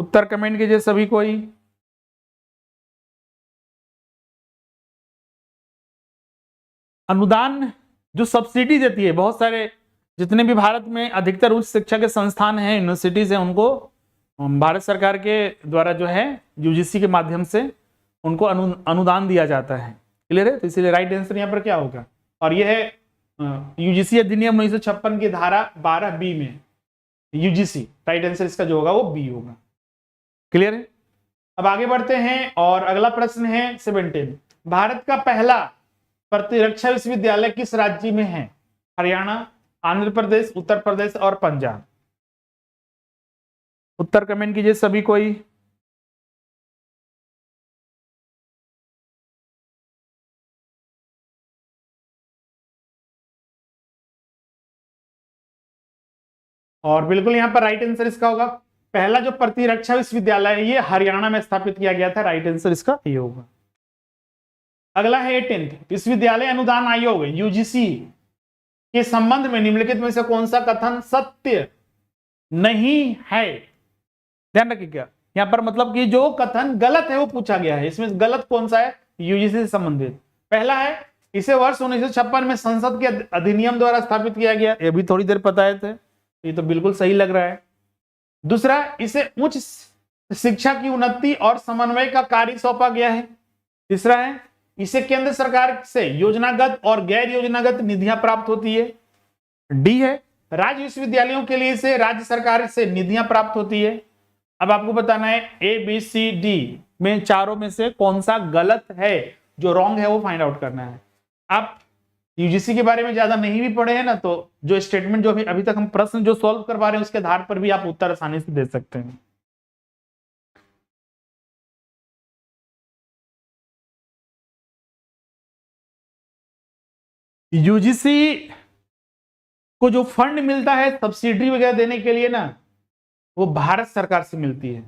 उत्तर कमेंट कीजिए सभी कोई। अनुदान जो सब्सिडी देती है, बहुत सारे जितने भी भारत में अधिकतर उच्च शिक्षा के संस्थान हैं, यूनिवर्सिटीज हैं, उनको भारत सरकार के द्वारा जो है यूजीसी के माध्यम से उनको अनुदान दिया जाता है। क्लियर है? तो इसीलिए राइट आंसर यहाँ पर क्या होगा? और यह है यूजीसी अधिनियम 1956 की धारा 12B में यूजीसी। राइट आंसर इसका जो होगा वो बी होगा। क्लियर है? अब आगे बढ़ते हैं और अगला प्रश्न है 17। भारत का पहला प्रतिरक्षा विश्वविद्यालय किस राज्य में है? हरियाणा, आंध्र प्रदेश, उत्तर प्रदेश और पंजाब। उत्तर कमेंट कीजिए सभी कोई। और बिल्कुल यहां पर राइट आंसर इसका होगा, पहला जो प्रतिरक्षा विश्वविद्यालय है ये हरियाणा में स्थापित किया गया था। राइट आंसर इसका ये होगा। अगला है 18। विश्वविद्यालय अनुदान आयोग यूजीसी के संबंध में निम्नलिखित में से कौन सा कथन सत्य नहीं है? ध्यान रखिएगा, यहां पर मतलब कि जो कथन गलत है वो पूछा गया है। इसमें गलत कौन सा है? यूजीसी से संबंधित। पहला है इसे वर्ष 1956 में संसद के अधिनियम द्वारा स्थापित किया गया, ये भी थोड़ी देर बताए थे, ये तो बिल्कुल सही लग रहा है। दूसरा, इसे उच्च शिक्षा की उन्नति और समन्वय का कार्य सौंपा गया है। तीसरा है इसे केंद्र सरकार से योजनागत और गैर योजनागत निधियां प्राप्त होती है। डी है राज्य विश्वविद्यालयों के लिए इसे राज्य सरकार से निधियां प्राप्त होती है। अब आपको बताना है ए बी सी डी में चारों में से कौन सा गलत है, जो रॉन्ग है वो फाइंड आउट करना है। आप यूजीसी के बारे में ज्यादा नहीं भी पढ़े हैं ना, तो जो स्टेटमेंट जो अभी तक हम प्रश्न जो सॉल्व करवा रहे हैं उसके आधार पर भी आप उत्तर आसानी से दे सकते हैं। यूजीसी को जो फंड मिलता है सब्सिडी वगैरह देने के लिए ना, वो भारत सरकार से मिलती है।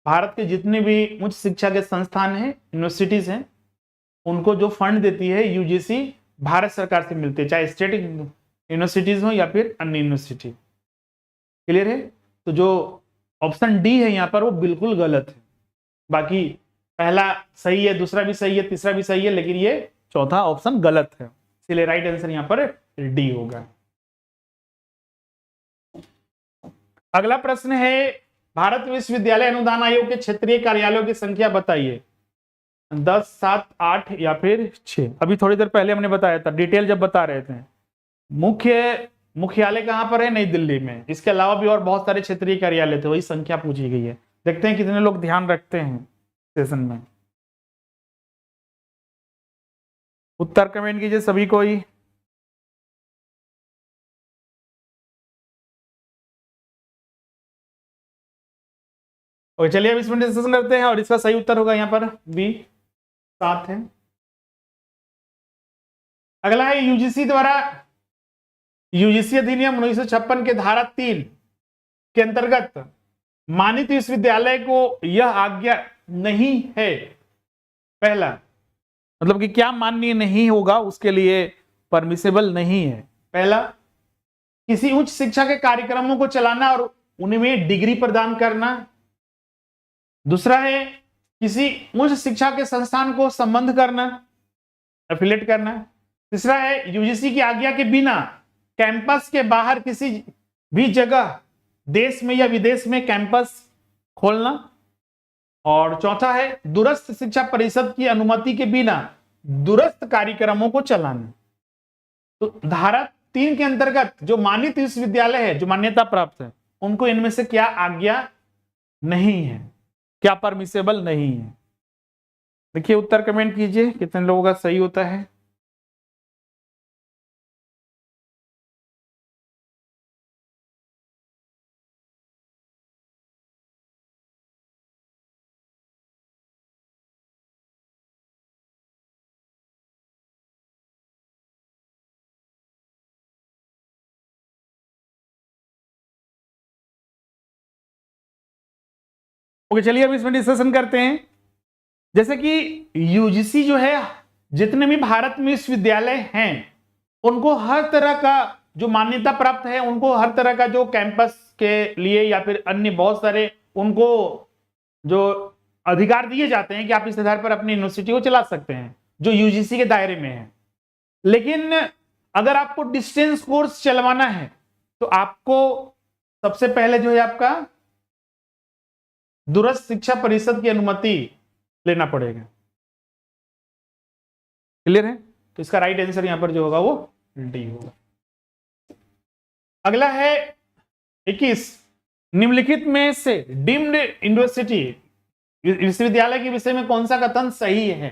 भारत के जितने भी उच्च शिक्षा के संस्थान हैं, यूनिवर्सिटीज हैं, उनको जो फंड देती है यूजीसी भारत सरकार से मिलते हैं, चाहे स्टेट यूनिवर्सिटीज हो या फिर अन्य यूनिवर्सिटी। क्लियर है? तो जो ऑप्शन डी है यहाँ पर वो बिल्कुल गलत है। बाकी पहला सही है, दूसरा भी सही है, तीसरा भी सही है, लेकिन ये चौथा ऑप्शन गलत है। इसलिए राइट आंसर यहाँ पर डी होगा। अगला प्रश्न है भारत विश्वविद्यालय अनुदान आयोग के क्षेत्रीय कार्यालयों की संख्या बताइए। 10, 7, 8 या फिर 6। अभी थोड़ी देर पहले हमने बताया था, डिटेल जब बता रहे थे। मुख्यालय कहां पर है? नई दिल्ली में। इसके अलावा भी और बहुत सारे क्षेत्रीय कार्यालय थे, वही संख्या पूछी गई है। देखते हैं कितने लोग ध्यान रखते हैं सेशन में। उत्तर कमेंट कीजिए सभी कोई। और चलिए अब इसमें डिस्कशन करते हैं, और इसका सही उत्तर होगा यहाँ पर बी, 7 है। अगला है यूजीसी द्वारा यूजीसी अधिनियम 1956 के धारा 3 के अंतर्गत मानित विश्वविद्यालय को यह आज्ञा नहीं है। पहला मतलब कि क्या मान्य नहीं होगा, उसके लिए परमिसेबल नहीं है। पहला, किसी उच्च शिक्षा के कार्यक्रमों को चलाना और उनमें डिग्री प्रदान करना। दूसरा है किसी उच्च शिक्षा के संस्थान को संबंध करना, एफिलेट करना। तीसरा है यूजीसी की आज्ञा के बिना कैंपस के बाहर किसी भी जगह देश में या विदेश में कैंपस खोलना। और चौथा है दूरस्थ शिक्षा परिषद की अनुमति के बिना दूरस्थ कार्यक्रमों को चलाना। तो धारा 3 के अंतर्गत जो मानित विश्वविद्यालय है, जो मान्यता प्राप्त है, उनको इनमें से क्या आज्ञा नहीं है, क्या परमिसेबल नहीं है। देखिए उत्तर कमेंट कीजिए कितने लोगों का सही होता है। ओके, चलिए अब इसमें डिस्कशन करते हैं। जैसे कि यूजीसी जो है, जितने भी भारत में विश्वविद्यालय हैं उनको हर तरह का जो मान्यता प्राप्त है, उनको हर तरह का जो कैंपस के लिए या फिर अन्य बहुत सारे उनको जो अधिकार दिए जाते हैं कि आप इस आधार पर अपनी यूनिवर्सिटी को चला सकते हैं, जो यूजीसी के दायरे में है। लेकिन अगर आपको डिस्टेंस कोर्स चलवाना है तो आपको सबसे पहले जो है आपका दूरस्थ शिक्षा परिषद की अनुमति लेना पड़ेगा। क्लियर है? तो इसका राइट आंसर यहां पर जो होगा वो डी होगा। अगला है 21, निम्नलिखित में से डीम्ड यूनिवर्सिटी विश्वविद्यालय के विषय में कौन सा कथन सही है।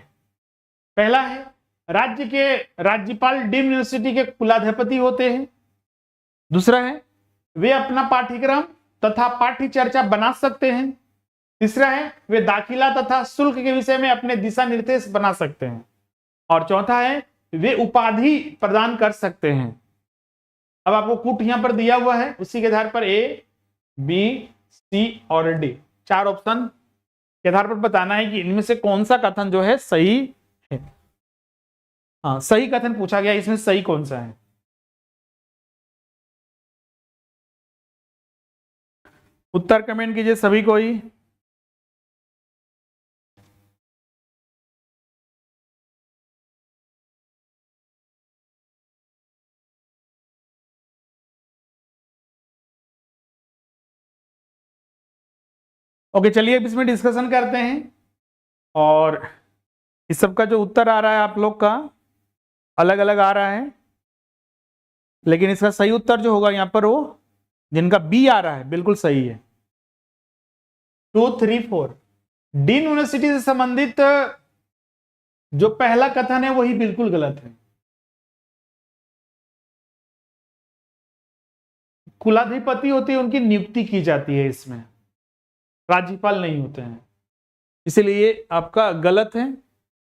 पहला है राज्य के राज्यपाल डीम्ड यूनिवर्सिटी के कुलाधिपति होते हैं। दूसरा है वे अपना पाठ्यक्रम तथा पाठ्य चर्चा बना सकते हैं। तीसरा है वे दाखिला तथा शुल्क के विषय में अपने दिशा निर्देश बना सकते हैं। और चौथा है वे उपाधि प्रदान कर सकते हैं। अब आपको कूट यहां पर दिया हुआ है, उसी के आधार पर ए, बी, सी और डी 4 ऑप्शन के आधार पर बताना है कि इनमें से कौन सा कथन जो है सही है। हाँ, सही कथन पूछा गया, इसमें सही कौन सा है। उत्तर कमेंट कीजिए सभी कोई। ओके, चलिए अब इसमें डिस्कशन करते हैं। और इस सब का जो उत्तर आ रहा है आप लोग का अलग अलग आ रहा है, लेकिन इसका सही उत्तर जो होगा यहां पर वो जिनका बी आ रहा है बिल्कुल सही है। 2, 3, 4 डीन यूनिवर्सिटी से संबंधित जो पहला कथन है वही बिल्कुल गलत है। कुलाधिपति होती है, उनकी नियुक्ति की जाती है, इसमें राज्यपाल नहीं होते हैं, इसलिए आपका गलत है।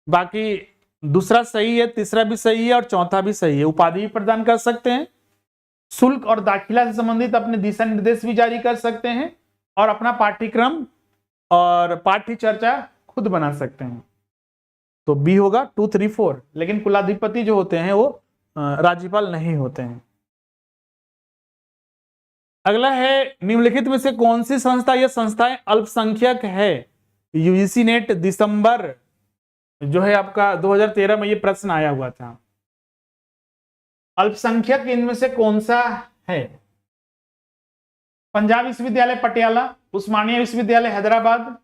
बाकी दूसरा सही है, तीसरा भी सही है और चौथा भी सही है। उपाधि भी प्रदान कर सकते हैं, शुल्क और दाखिला से संबंधित अपने दिशा निर्देश भी जारी कर सकते हैं और अपना पाठ्यक्रम और पाठ्य चर्चा खुद बना सकते हैं। तो बी होगा 2, 3, 4। लेकिन कुलाधिपति जो होते हैं वो राज्यपाल नहीं होते हैं। अगला है निम्नलिखित में से कौन सी संस्था या संस्थाएं अल्पसंख्यक है। यूजीसी नेट दिसंबर जो है आपका 2013 में ये प्रश्न आया हुआ था। अल्पसंख्यक इनमें से कौन सा है। पंजाब विश्वविद्यालय पटियाला, उस्मानिया विश्वविद्यालय हैदराबाद,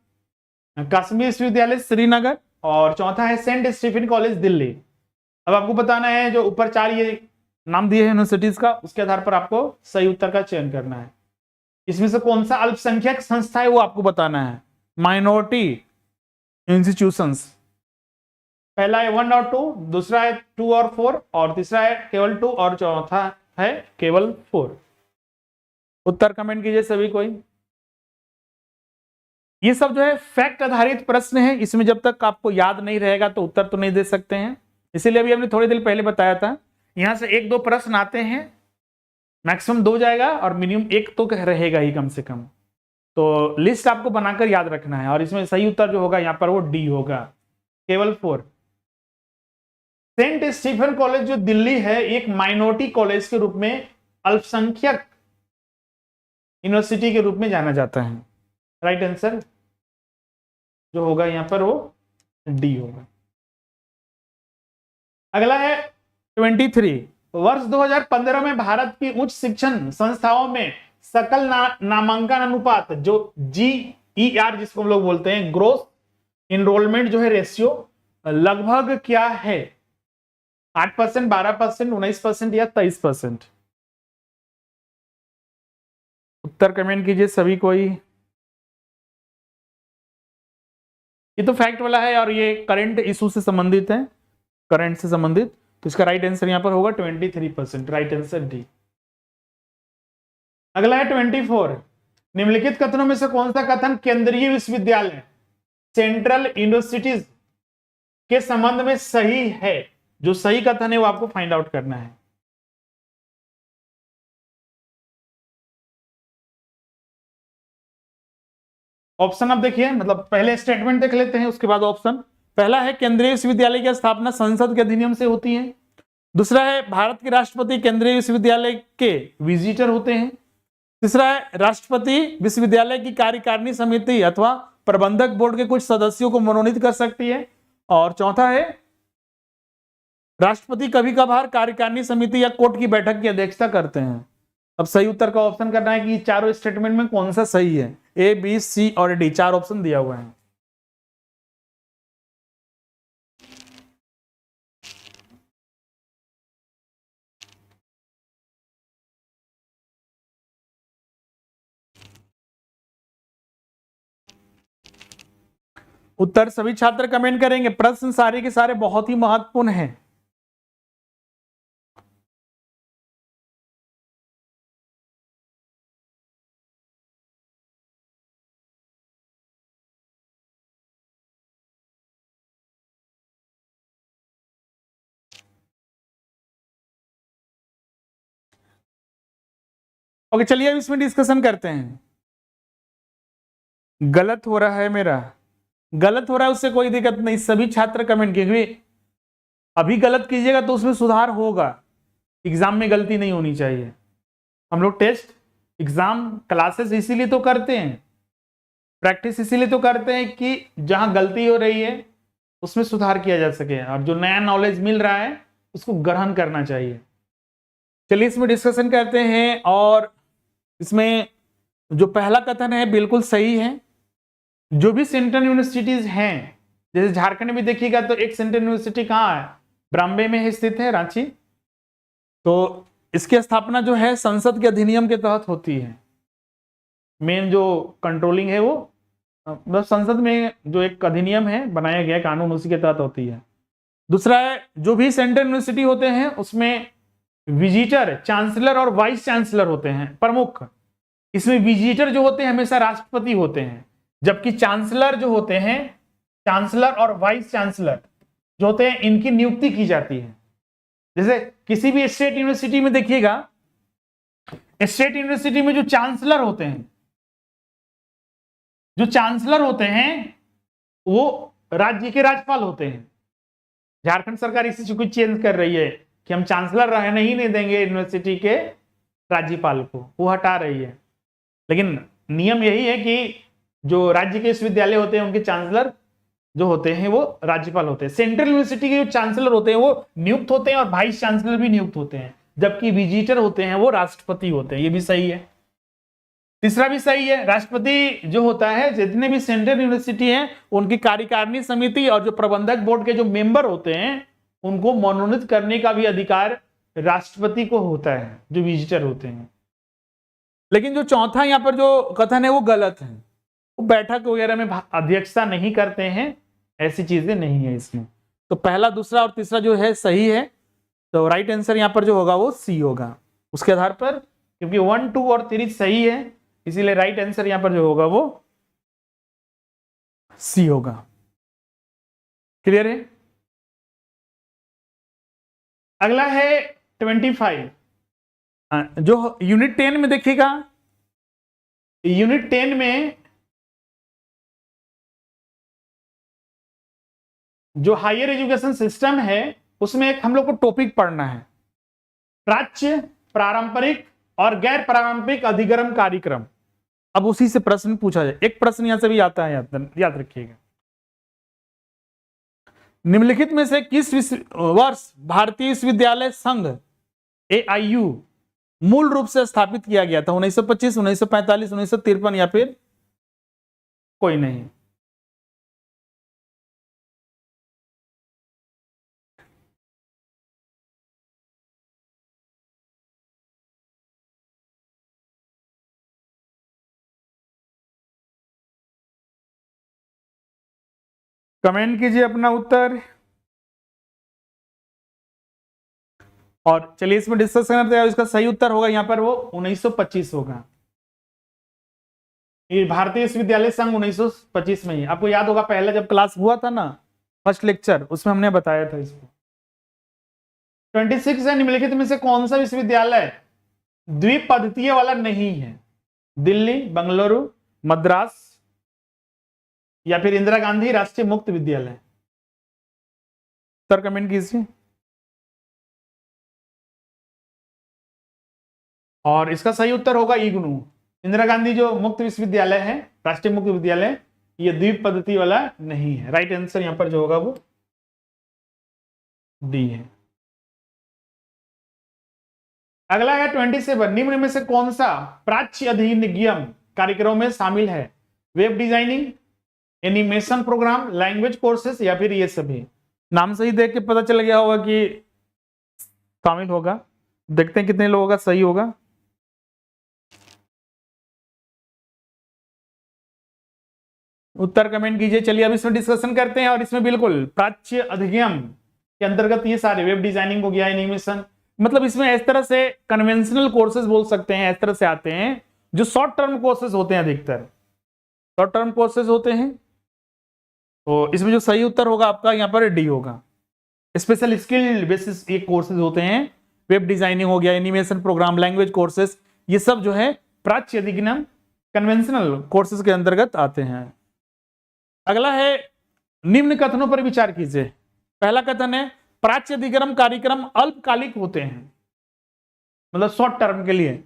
कश्मीर विश्वविद्यालय श्रीनगर और चौथा है सेंट स्टीफन कॉलेज दिल्ली। अब आपको बताना है जो ऊपर 4 ये नाम दिए हैं यूनिवर्सिटीज का, उसके आधार पर आपको सही उत्तर का चयन करना है। इसमें से कौन सा अल्पसंख्यक संस्था है वो आपको बताना है। माइनॉरिटी इंस्टीट्यूशंस, पहला है 1 और 2, दूसरा है 2 और 4 और तीसरा है केवल 2 और चौथा है केवल 4। उत्तर कमेंट कीजिए सभी कोई। ये सब जो है फैक्ट आधारित प्रश्न है, इसमें जब तक आपको याद नहीं रहेगा तो उत्तर तो नहीं दे सकते हैं। इसीलिए अभी हमने थोड़ी देर पहले बताया था, यहां से 1-2 प्रश्न आते हैं, मैक्सिमम 2 जाएगा और मिनिमम 1 तो रहेगा ही कम से कम। तो लिस्ट आपको बनाकर याद रखना है, और इसमें सही उत्तर जो होगा यहाँ पर वो डी होगा, केवल 4। सेंट स्टीफन कॉलेज जो दिल्ली है, एक माइनॉरिटी कॉलेज के रूप में, अल्पसंख्यक यूनिवर्सिटी के रूप में जाना जाता है। राइट आंसर जो होगा यहाँ पर वो डी होगा। अगला है 23। वर्ष 2015 में भारत की उच्च शिक्षण संस्थाओं में सकल नामांकन अनुपात, जो GER जिसको हम लोग बोलते हैं, ग्रोस इनरोलमेंट जो है रेशियो, लगभग क्या है? 8%, 12%, 19% या 23%? उत्तर कमेंट कीजिए सभी कोई। ये तो फैक्ट वाला है और ये करंट इशू से संबंधित है, करंट से संबंधित, तो इसका राइट आंसर यहां पर होगा 23%। Right answer D. अगला है 24। निम्नलिखित कथनों में से कौन सा कथन केंद्रीय विश्वविद्यालय, सेंट्रल यूनिवर्सिटीज के संबंध में सही है? जो सही कथन है वो आपको फाइंड आउट करना है। ऑप्शन अब देखिए, मतलब पहले स्टेटमेंट देख लेते हैं उसके बाद ऑप्शन। पहला है केंद्रीय विश्वविद्यालय की स्थापना संसद के अधिनियम से होती है। दूसरा है भारत के राष्ट्रपति केंद्रीय विश्वविद्यालय के विजिटर होते हैं। तीसरा है राष्ट्रपति विश्वविद्यालय की कार्यकारिणी समिति अथवा प्रबंधक बोर्ड के कुछ सदस्यों को मनोनीत कर सकती है। और चौथा है राष्ट्रपति कभी कभार कार्यकारिणी समिति या कोर्ट की बैठक की अध्यक्षता करते हैं। अब सही उत्तर का ऑप्शन करना है कि चारों स्टेटमेंट में कौन सा सही है। ए, बी, सी और डी, 4 ऑप्शन दिया हुआ है। उत्तर सभी छात्र कमेंट करेंगे। प्रश्न सारे के सारे बहुत ही महत्वपूर्ण हैं। ओके, चलिए अब इसमें डिस्कशन करते हैं। गलत हो रहा है मेरा, गलत हो रहा है उससे कोई दिक्कत नहीं, सभी छात्र कमेंट कीजिए। अभी गलत कीजिएगा तो उसमें सुधार होगा, एग्जाम में गलती नहीं होनी चाहिए। हम लोग टेस्ट, एग्जाम, क्लासेस इसीलिए तो करते हैं, प्रैक्टिस इसीलिए तो करते हैं कि जहां गलती हो रही है उसमें सुधार किया जा सके, और जो नया नॉलेज मिल रहा है उसको ग्रहण करना चाहिए। चलिए इसमें डिस्कशन करते हैं। और इसमें जो पहला कथन है बिल्कुल सही है। जो भी सेंट्रल यूनिवर्सिटीज हैं, जैसे झारखंड में देखिएगा तो एक सेंट्रल यूनिवर्सिटी कहाँ है? ब्राम्बे में स्थित है, रांची। तो इसकी स्थापना जो है संसद के अधिनियम के तहत होती है। मेन जो कंट्रोलिंग है वो मतलब संसद में जो एक अधिनियम है बनाया गया कानून, उसी के तहत होती है। दूसरा है जो भी सेंट्रल यूनिवर्सिटी होते हैं उसमें विजिटर, चांसलर और वाइस चांसलर होते हैं प्रमुख। इसमें विजिटर जो होते हैं हमेशा राष्ट्रपति होते हैं, जबकि चांसलर जो होते हैं, चांसलर और वाइस चांसलर जो होते हैं इनकी नियुक्ति की जाती है। जैसे किसी भी स्टेट यूनिवर्सिटी में देखिएगा, स्टेट यूनिवर्सिटी में जो चांसलर होते हैं, जो चांसलर होते हैं वो राज्य के राज्यपाल होते हैं। झारखंड सरकार इसी चीज को चेंज कर रही है कि हम चांसलर रहने ही नहीं देंगे यूनिवर्सिटी के राज्यपाल को, वो हटा रही है। लेकिन नियम यही है कि जो राज्य के विश्वविद्यालय होते हैं उनके चांसलर जो होते हैं वो राज्यपाल होते हैं। सेंट्रल यूनिवर्सिटी के जो चांसलर होते हैं वो नियुक्त होते हैं और वाइस चांसलर भी नियुक्त होते हैं, जबकि विजिटर होते हैं वो राष्ट्रपति होते हैं। ये भी सही है। तीसरा भी सही है, राष्ट्रपति जो होता है, जितने भी सेंट्रल यूनिवर्सिटी हैं उनकी कार्यकारिणी समिति और जो प्रबंधक बोर्ड के जो मेंबर होते हैं उनको मनोनीत करने का भी अधिकार राष्ट्रपति को होता है, जो विजिटर होते हैं। लेकिन जो चौथा यहाँ पर जो कथन है वो गलत है, वो बैठक वगैरह में अध्यक्षता नहीं करते हैं, ऐसी चीजें नहीं है इसमें। तो पहला, दूसरा और तीसरा जो है सही है। तो राइट आंसर यहाँ पर जो होगा वो सी होगा। उसके आधार पर, क्योंकि 1, 2 और 3 सही है, इसीलिए राइट आंसर यहाँ पर जो होगा वो सी होगा। क्लियर है? अगला है 25। जो यूनिट 10 में देखिएगा, यूनिट 10 में जो हायर एजुकेशन सिस्टम है उसमें एक हम लोग को टॉपिक पढ़ना है, प्राच्य, पारंपरिक और गैर पारंपरिक अधिगम कार्यक्रम। अब उसी से प्रश्न पूछा जाए, एक प्रश्न यहां से भी आता है, याद रखिएगा। निम्नलिखित में से किस वर्ष भारतीय विश्वविद्यालय संघ AIU मूल रूप से स्थापित किया गया था? 1925, 1945, 1953 या फिर कोई नहीं? कमेंट कीजिए अपना उत्तर। और चलिए इसमें डिस्कस करते हैं। इसका सही उत्तर होगा यहां पर वो 1925 होगा। ये भारतीय विश्वविद्यालय संघ 1925 में ही, आपको याद होगा पहले जब क्लास हुआ था ना, फर्स्ट लेक्चर, उसमें हमने बताया था इसको। 26 है, निम्नलिखित में से कौन सा विश्वविद्यालय द्विपद्धतीय वाला नहीं है? दिल्ली, बंगलुरु, मद्रास या फिर इंदिरा गांधी राष्ट्रीय मुक्त विद्यालय? सर कमेंट कीजिए। और इसका सही उत्तर होगा इग्नू। इंदिरा गांधी जो मुक्त विश्वविद्यालय है, राष्ट्रीय मुक्त विद्यालय, ये द्विपद्धति वाला नहीं है। राइट आंसर यहां पर जो होगा वो डी है। अगला है 27, निम्न में से कौन सा प्राच्य अधिनियम कार्यक्रमों में शामिल है? Web designing, animation programme, language courses या फिर ये सभी? नाम से ही देख के पता चल गया होगा कि शामिल होगा। देखते हैं कितने लोगों का सही होगा। उत्तर कमेंट कीजिए। चलिए अब इसमें डिस्कशन करते हैं। और इसमें बिल्कुल प्राच्य अधिनियम के अंतर्गत ये सारे वेब डिजाइनिंग हो गया, एनिमेशन, मतलब इसमें इस तरह से कन्वेंशनल कोर्सेज बोल सकते हैं, इस तरह से आते हैं जो शॉर्ट टर्म कोर्सेज होते हैं, अधिकतर शॉर्ट टर्म कोर्सेज होते हैं। तो इसमें जो सही उत्तर होगा आपका यहाँ पर डी होगा। स्पेशल स्किल बेसिस ये कोर्सेज होते हैं, वेब डिजाइनिंग हो गया, एनिमेशन प्रोग्राम, लैंग्वेज कोर्सेज, ये सब जो है प्राच्य अधिनियम कन्वेंशनल कोर्सेज के अंतर्गत आते हैं। अगला है निम्न कथनों पर विचार कीजिए। पहला कथन है प्राच्य अधिगम कार्यक्रम अल्पकालिक होते हैं, मतलब शॉर्ट टर्म के लिए।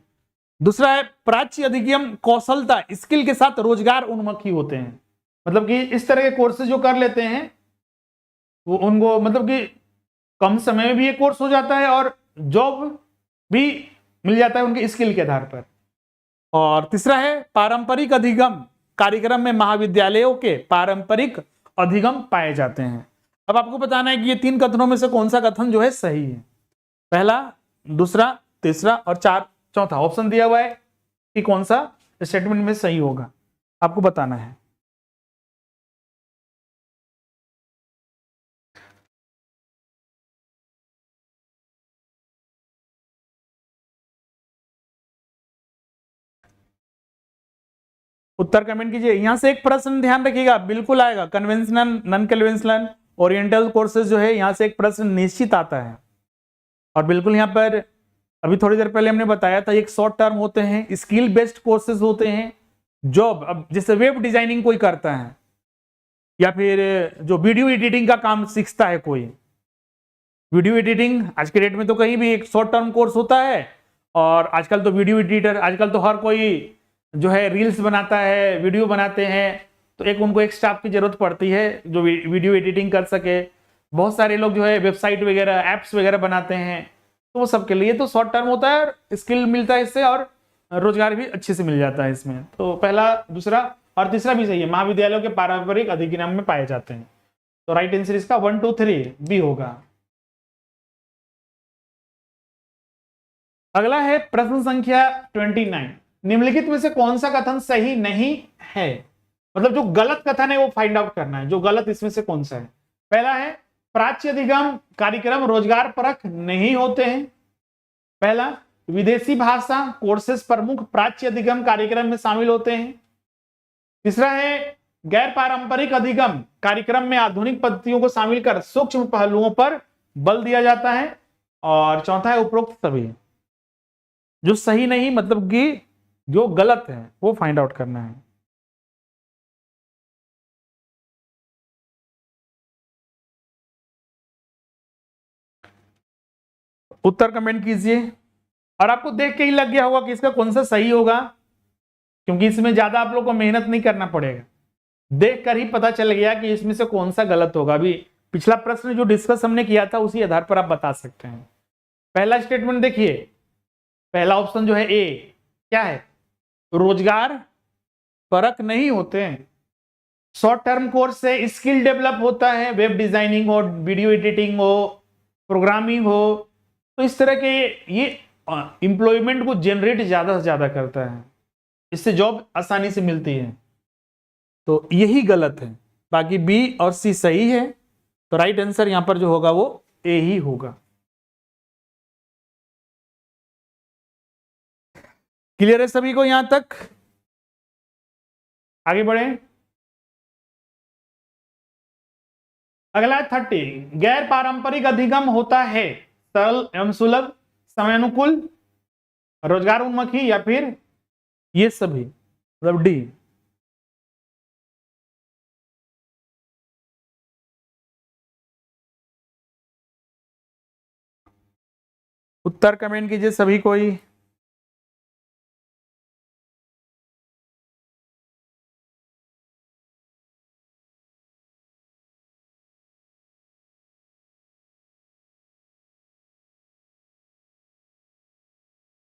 दूसरा है प्राच्य अधिगम कौशलता, स्किल के साथ रोजगार उन्मुखी होते हैं, मतलब कि इस तरह के कोर्सेज जो कर लेते हैं वो उनको मतलब कि कम समय में भी ये कोर्स हो जाता है और जॉब भी मिल जाता है उनके स्किल के आधार पर। और तीसरा है पारंपरिक अधिगम कार्यक्रम में महाविद्यालयों के पारंपरिक अधिगम पाए जाते हैं। अब आपको बताना है कि ये तीन कथनों में से कौन सा कथन जो है सही है। पहला, दूसरा, तीसरा और चौथा ऑप्शन दिया हुआ है कि कौन सा स्टेटमेंट में सही होगा, आपको बताना है। उत्तर कमेंट कीजिए। यहां से एक प्रश्न ध्यान रखिएगा, बिल्कुल आएगा, conventional, non conventional, oriental courses जो है यहां से एक प्रश्न निश्चित आता है। और बिल्कुल यहां पर अभी थोड़ी देर पहले हमने बताया था, एक शॉर्ट टर्म होते हैं, स्किल बेस्ड कोर्सेज होते हैं, जॉब, अब जैसे वेब डिजाइनिंग कोई करता है या फिर जो वीडियो एडिटिंग का काम सीखता है कोई, वीडियो एडिटिंग आज के डेट में तो कहीं भी एक शॉर्ट टर्म कोर्स होता है। और आजकल तो वीडियो एडिटर, आजकल तो हर कोई जो है रील्स बनाता है, वीडियो बनाते हैं, तो एक उनको एक स्टाफ की जरूरत पड़ती है जो वीडियो एडिटिंग कर सके। बहुत सारे लोग जो है वेबसाइट वगैरह, एप्स वगैरह बनाते हैं, तो वो सबके लिए तो शॉर्ट टर्म होता है, स्किल मिलता है इससे और रोजगार भी अच्छे से मिल जाता है इसमें। तो पहला, दूसरा और तीसरा भी सही है, महाविद्यालयों के पारंपरिक अधिनियम में पाए जाते हैं। तो राइट आंसर इसका 1, 2, 3 बी होगा। अगला है प्रश्न संख्या 29, निम्नलिखित में से कौन सा कथन सही नहीं है? मतलब जो गलत कथन है वो फाइंड आउट करना है, जो गलत इसमें से कौन सा है। पहला है प्राच्य अधिगम कार्यक्रम रोजगार परक नहीं होते हैं। पहला, विदेशी भाषा कोर्सेज प्रमुख प्राच्य अधिगम कार्यक्रम में शामिल होते हैं। तीसरा है गैर पारंपरिक अधिगम कार्यक्रम में आधुनिक पद्धतियों को शामिल कर सूक्ष्म पहलुओं पर बल दिया जाता है। और चौथा है उपरोक्त सभी। जो सही नहीं मतलब कि जो गलत है वो फाइंड आउट करना है। उत्तर कमेंट कीजिए, और आपको देख के ही लग गया होगा कि इसका कौन सा सही होगा, क्योंकि इसमें ज्यादा आप लोग को मेहनत नहीं करना पड़ेगा, देख कर ही पता चल गया कि इसमें से कौन सा गलत होगा। अभी पिछला प्रश्न जो डिस्कस हमने किया था उसी आधार पर आप बता सकते हैं। पहला स्टेटमेंट देखिए, पहला ऑप्शन जो है ए, क्या है, रोजगार परक नहीं होते हैं। शॉर्ट टर्म कोर्स से स्किल डेवलप होता है, वेब डिजाइनिंग हो, वीडियो एडिटिंग हो, प्रोग्रामिंग हो, तो इस तरह के ये एम्प्लॉयमेंट को जनरेट ज्यादा से ज्यादा करता है, इससे जॉब आसानी से मिलती है, तो यही गलत है। बाकी बी और सी सही है, तो राइट आंसर यहां पर जो होगा वो ए ही होगा। क्लियर है सभी को यहां तक? आगे बढ़े। अगला है 30, गैर पारंपरिक अधिगम होता है सरल एवं सुलभ, समय अनुकूल, रोजगार उन्मुखी, या फिर ये सभी, मतलब डी। उत्तर कमेंट कीजिए सभी कोई।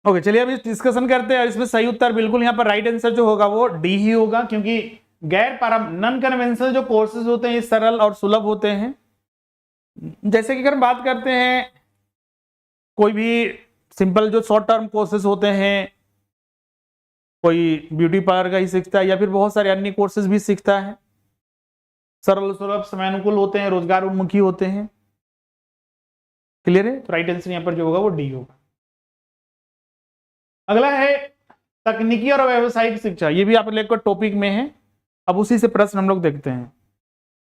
ओके, चलिए अभी डिस्कशन करते हैं, और इसमें सही उत्तर बिल्कुल यहाँ पर राइट आंसर जो होगा वो डी ही होगा, क्योंकि गैर पारंपरिक नॉन कन्वेंशनल जो कोर्सेज होते हैं ये सरल और सुलभ होते हैं। जैसे कि अगर हम बात करते हैं कोई भी सिंपल जो शॉर्ट टर्म कोर्सेज होते हैं, कोई ब्यूटी पार्लर का ही सीखता है या फिर बहुत सारे अन्य कोर्सेज भी सीखता है, सरल सुलभ समयानुकूल होते हैं, रोजगार उन्मुखी होते हैं। क्लियर है? तो राइट आंसर यहाँ पर जो होगा वो डी होगा। अगला है तकनीकी और व्यावसायिक शिक्षा, ये भी आप लोग का टॉपिक में है। अब उसी से प्रश्न हम लोग देखते हैं।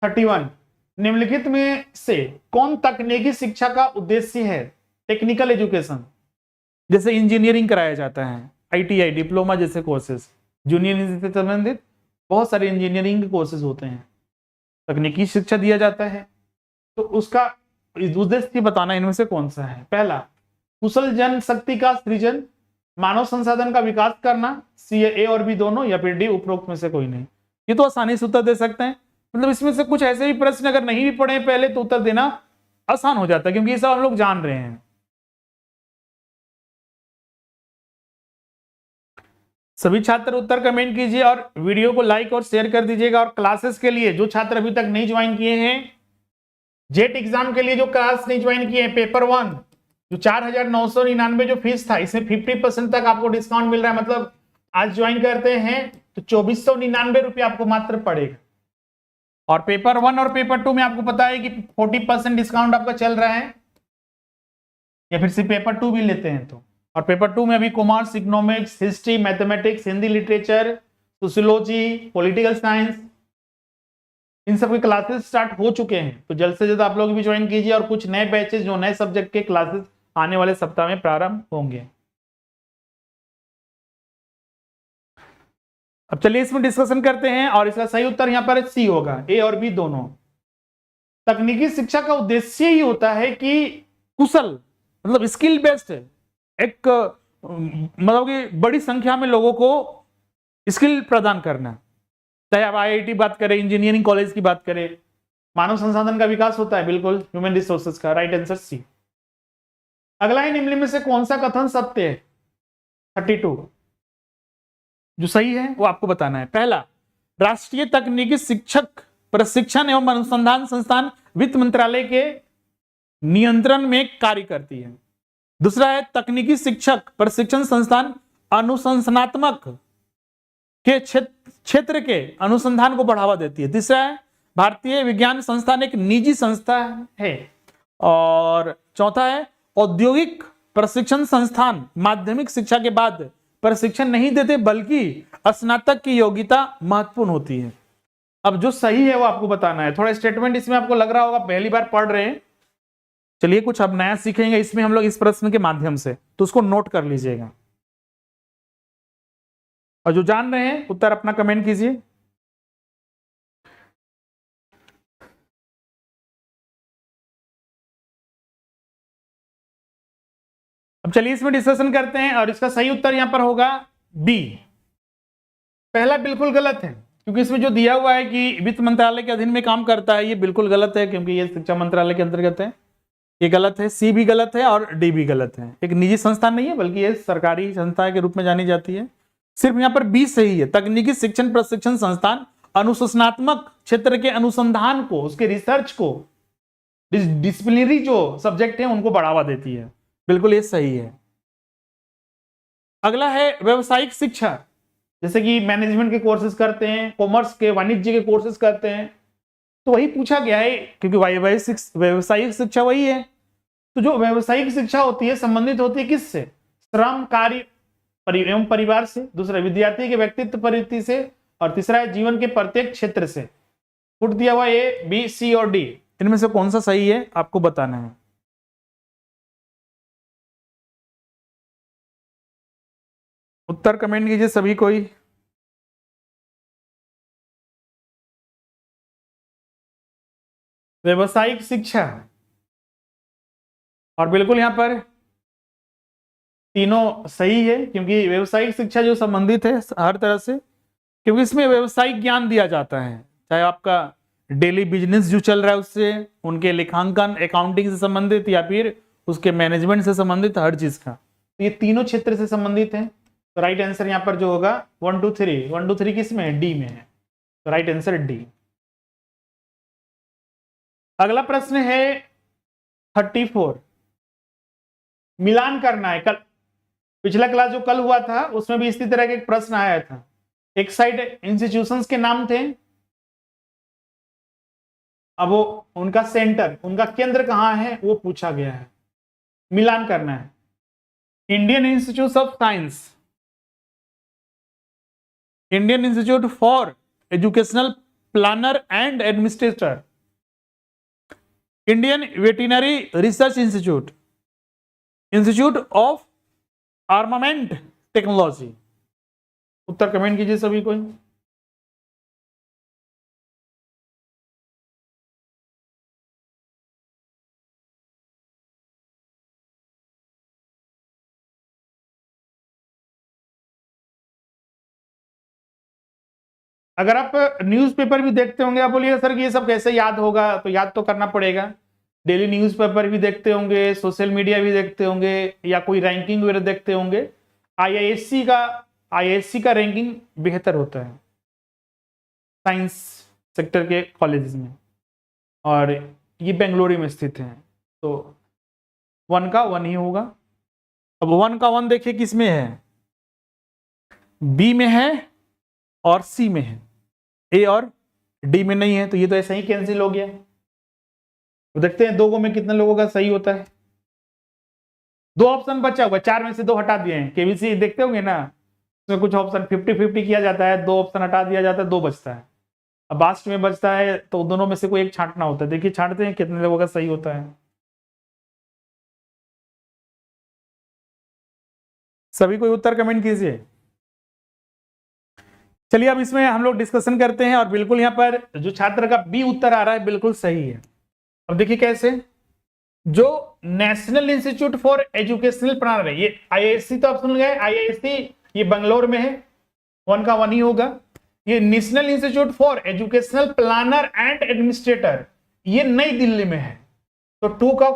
31, निम्नलिखित में से कौन तकनीकी शिक्षा का उद्देश्य है? टेक्निकल एजुकेशन, जैसे इंजीनियरिंग कराया जाता है, आईटीआई डिप्लोमा जैसे कोर्सेज, जूनियर से संबंधित बहुत सारे इंजीनियरिंग के कोर्सेज होते हैं, तकनीकी शिक्षा दिया जाता है, तो उसका उद्देश्य बताना इनमें से कौन सा है। पहला, कुशल जनशक्ति का सृजन, मानव संसाधन का विकास करना, सी ए और बी दोनों, या फिर डी उपरोक्त में से कोई नहीं। ये तो आसानी से उत्तर दे सकते हैं, मतलब इसमें से कुछ ऐसे भी प्रश्न अगर नहीं भी पढ़े पहले तो उत्तर देना आसान हो जाता है, क्योंकि ये सब हम लोग जान रहे हैं। सभी छात्र उत्तर कमेंट कीजिए और वीडियो को लाइक और शेयर कर दीजिएगा। और क्लासेस के लिए जो छात्र अभी तक नहीं ज्वाइन किए हैं, जेट एग्जाम के लिए जो क्लास नहीं ज्वाइन किए हैं, पेपर 1 जो 4,999 जो फीस था, इसमें 50% तक आपको डिस्काउंट मिल रहा है, मतलब आज ज्वाइन करते हैं तो 2,499 रुपये आपको मात्र पड़ेगा। और पेपर 1 और पेपर 2 में आपको पता है कि 40% डिस्काउंट आपका चल रहा है, या फिर सिर्फ पेपर 2 भी लेते हैं तो। और पेपर 2 में अभी commerce, economics, history, mathematics, Hindi literature, sociology, political science, इन सब के क्लासेस स्टार्ट हो चुके हैं, तो जल्द से जल्द आप लोग भी ज्वाइन कीजिए। और कुछ नए बैचेस जो नए सब्जेक्ट के क्लासेस आने वाले सप्ताह में प्रारंभ होंगे। अब चलिए इसमें डिस्कशन करते हैं, और इसका सही उत्तर यहाँ पर सी होगा, ए और बी दोनों। तकनीकी शिक्षा का उद्देश्य ही होता है कि कुशल, मतलब स्किल बेस्ड, एक मतलब कि बड़ी संख्या में लोगों को स्किल प्रदान करना, चाहे आप आईआईटी बात करें, इंजीनियरिंग कॉलेज की बात करें, मानव संसाधन का विकास होता है, बिल्कुल ह्यूमन रिसोर्सेज का, राइट आंसर सी। अगला है, निम्न में से कौन सा कथन सत्य है? 32 जो सही है वो आपको बताना है। पहला, राष्ट्रीय तकनीकी शिक्षक प्रशिक्षण एवं अनुसंधान संस्थान वित्त मंत्रालय के नियंत्रण में कार्य करती है। दूसरा है, तकनीकी शिक्षक प्रशिक्षण संस्थान अनुसंधानात्मक के क्षेत्र के अनुसंधान को बढ़ावा देती है। तीसरा है, भारतीय विज्ञान संस्थान एक निजी संस्था है। और चौथा है, औद्योगिक प्रशिक्षण संस्थान माध्यमिक शिक्षा के बाद प्रशिक्षण नहीं देते, बल्कि स्नातक की योग्यता महत्वपूर्ण होती है। अब जो सही है वो आपको बताना है। थोड़ा स्टेटमेंट इसमें आपको लग रहा होगा पहली बार पढ़ रहे हैं, चलिए कुछ अब नया सीखेंगे इसमें हम लोग इस प्रश्न के माध्यम से, तो उसको नोट कर लीजिएगा। और जो जान रहे हैं उत्तर अपना कमेंट कीजिए। अब चलिए इसमें डिस्कशन करते हैं और इसका सही उत्तर यहां पर होगा बी। पहला बिल्कुल गलत है, क्योंकि इसमें जो दिया हुआ है कि वित्त मंत्रालय के अधीन में काम करता है, ये बिल्कुल गलत है, क्योंकि ये शिक्षा मंत्रालय के अंतर्गत है। ये गलत है, सी भी गलत है और डी भी गलत है। एक निजी संस्थान नहीं है, बल्कि ये सरकारी संस्था के रूप में जानी जाती है। सिर्फ यहाँ पर बी सही है, तकनीकी शिक्षण प्रशिक्षण संस्थान अनुशासनात्मक क्षेत्र के अनुसंधान को, उसके रिसर्च को, डिसिप्लिनरी जो सब्जेक्ट है उनको बढ़ावा देती है। बिल्कुल ये सही है। अगला है व्यवसायिक शिक्षा, जैसे कि मैनेजमेंट के कोर्सेज करते हैं, कॉमर्स के, वाणिज्य के कोर्सेज करते हैं, तो वही पूछा गया है, क्योंकि व्यवसायिक शिक्षा वही है। तो जो व्यवसायिक शिक्षा होती है संबंधित होती है किससे? श्रम, कार्य एवं परिवार से, दूसरा विद्यार्थी के व्यक्तित्व परिधि से, और तीसरा है जीवन के प्रत्येक क्षेत्र से। फुट दिया हुआ ए, बी, सी और डी, इनमें से कौन सा सही है आपको बताना है। उत्तर कमेंट कीजिए सभी कोई। व्यवसायिक शिक्षा, और बिल्कुल यहां पर तीनों सही है, क्योंकि व्यवसायिक शिक्षा जो संबंधित है हर तरह से, क्योंकि इसमें व्यवसायिक ज्ञान दिया जाता है, चाहे आपका डेली बिजनेस जो चल रहा है उससे, उनके लेखांकन अकाउंटिंग से संबंधित, या फिर उसके मैनेजमेंट से संबंधित, हर चीज का। तो ये तीनों क्षेत्र से संबंधित है। तो राइट आंसर यहाँ पर जो होगा 1 2 3, 1 2 3 किस में है? डी में है। तो राइट आंसर डी। अगला प्रश्न है 34, मिलान करना है। कल पिछला क्लास जो कल हुआ था उसमें भी इसी तरह का एक प्रश्न आया था। एक साइड इंस्टीट्यूशंस के नाम थे, अब वो उनका सेंटर, उनका केंद्र कहां है वो पूछा गया है, मिलान करना है। Indian Institute of Science, Indian Institute for Educational Planner and Administrator, Indian Veterinary Research Institute, Institute of Armament Technology. उत्तर कमेंट कीजिए सभी कोई। अगर आप न्यूज़पेपर भी देखते होंगे, आप बोलिए सर कि ये सब कैसे याद होगा, तो याद तो करना पड़ेगा। डेली न्यूज़पेपर भी देखते होंगे, सोशल मीडिया भी देखते होंगे, या कोई रैंकिंग वगैरह देखते होंगे। आईआईएससी का रैंकिंग बेहतर होता है साइंस सेक्टर के कॉलेजेस में, और ये बेंगलुरु में स्थित है। तो 1 का 1 ही होगा। अब 1 का 1 देखिए किस में है, बी में है और सी में है, ए और डी में नहीं है, तो ये तो ऐसा ही कैंसिल हो गया। तो देखते हैं 2 में कितने लोगों का सही होता है। 2 ऑप्शन बचा हुआ, 4 में से 2 हटा दिए हैं। केबीसी देखते होंगे ना, उसमें कुछ ऑप्शन 50-50 किया जाता है, 2 ऑप्शन हटा दिया जाता है, 2 बचता है। अब लास्ट में बचता है तो दोनों में से कोई एक छांटना होता है। देखिए छांटते हैं कितने लोगों का सही होता है। सभी कोई उत्तर कमेंट कीजिए। चलिए अब इसमें हम लोग डिस्कशन करते हैं, और बिल्कुल यहाँ पर जो छात्र का बी उत्तर आ रहा है बिल्कुल सही है। अब देखिए कैसे, जो National Institute for Educational Planner है, ये आईआईएससी तो आप सुन गए, आईआईएससी ये बंगलोर में है, 1 का 1 ही होगा। ये National Institute for Educational Planner and Administrator, ये नई दिल्ली में है। तो 2 का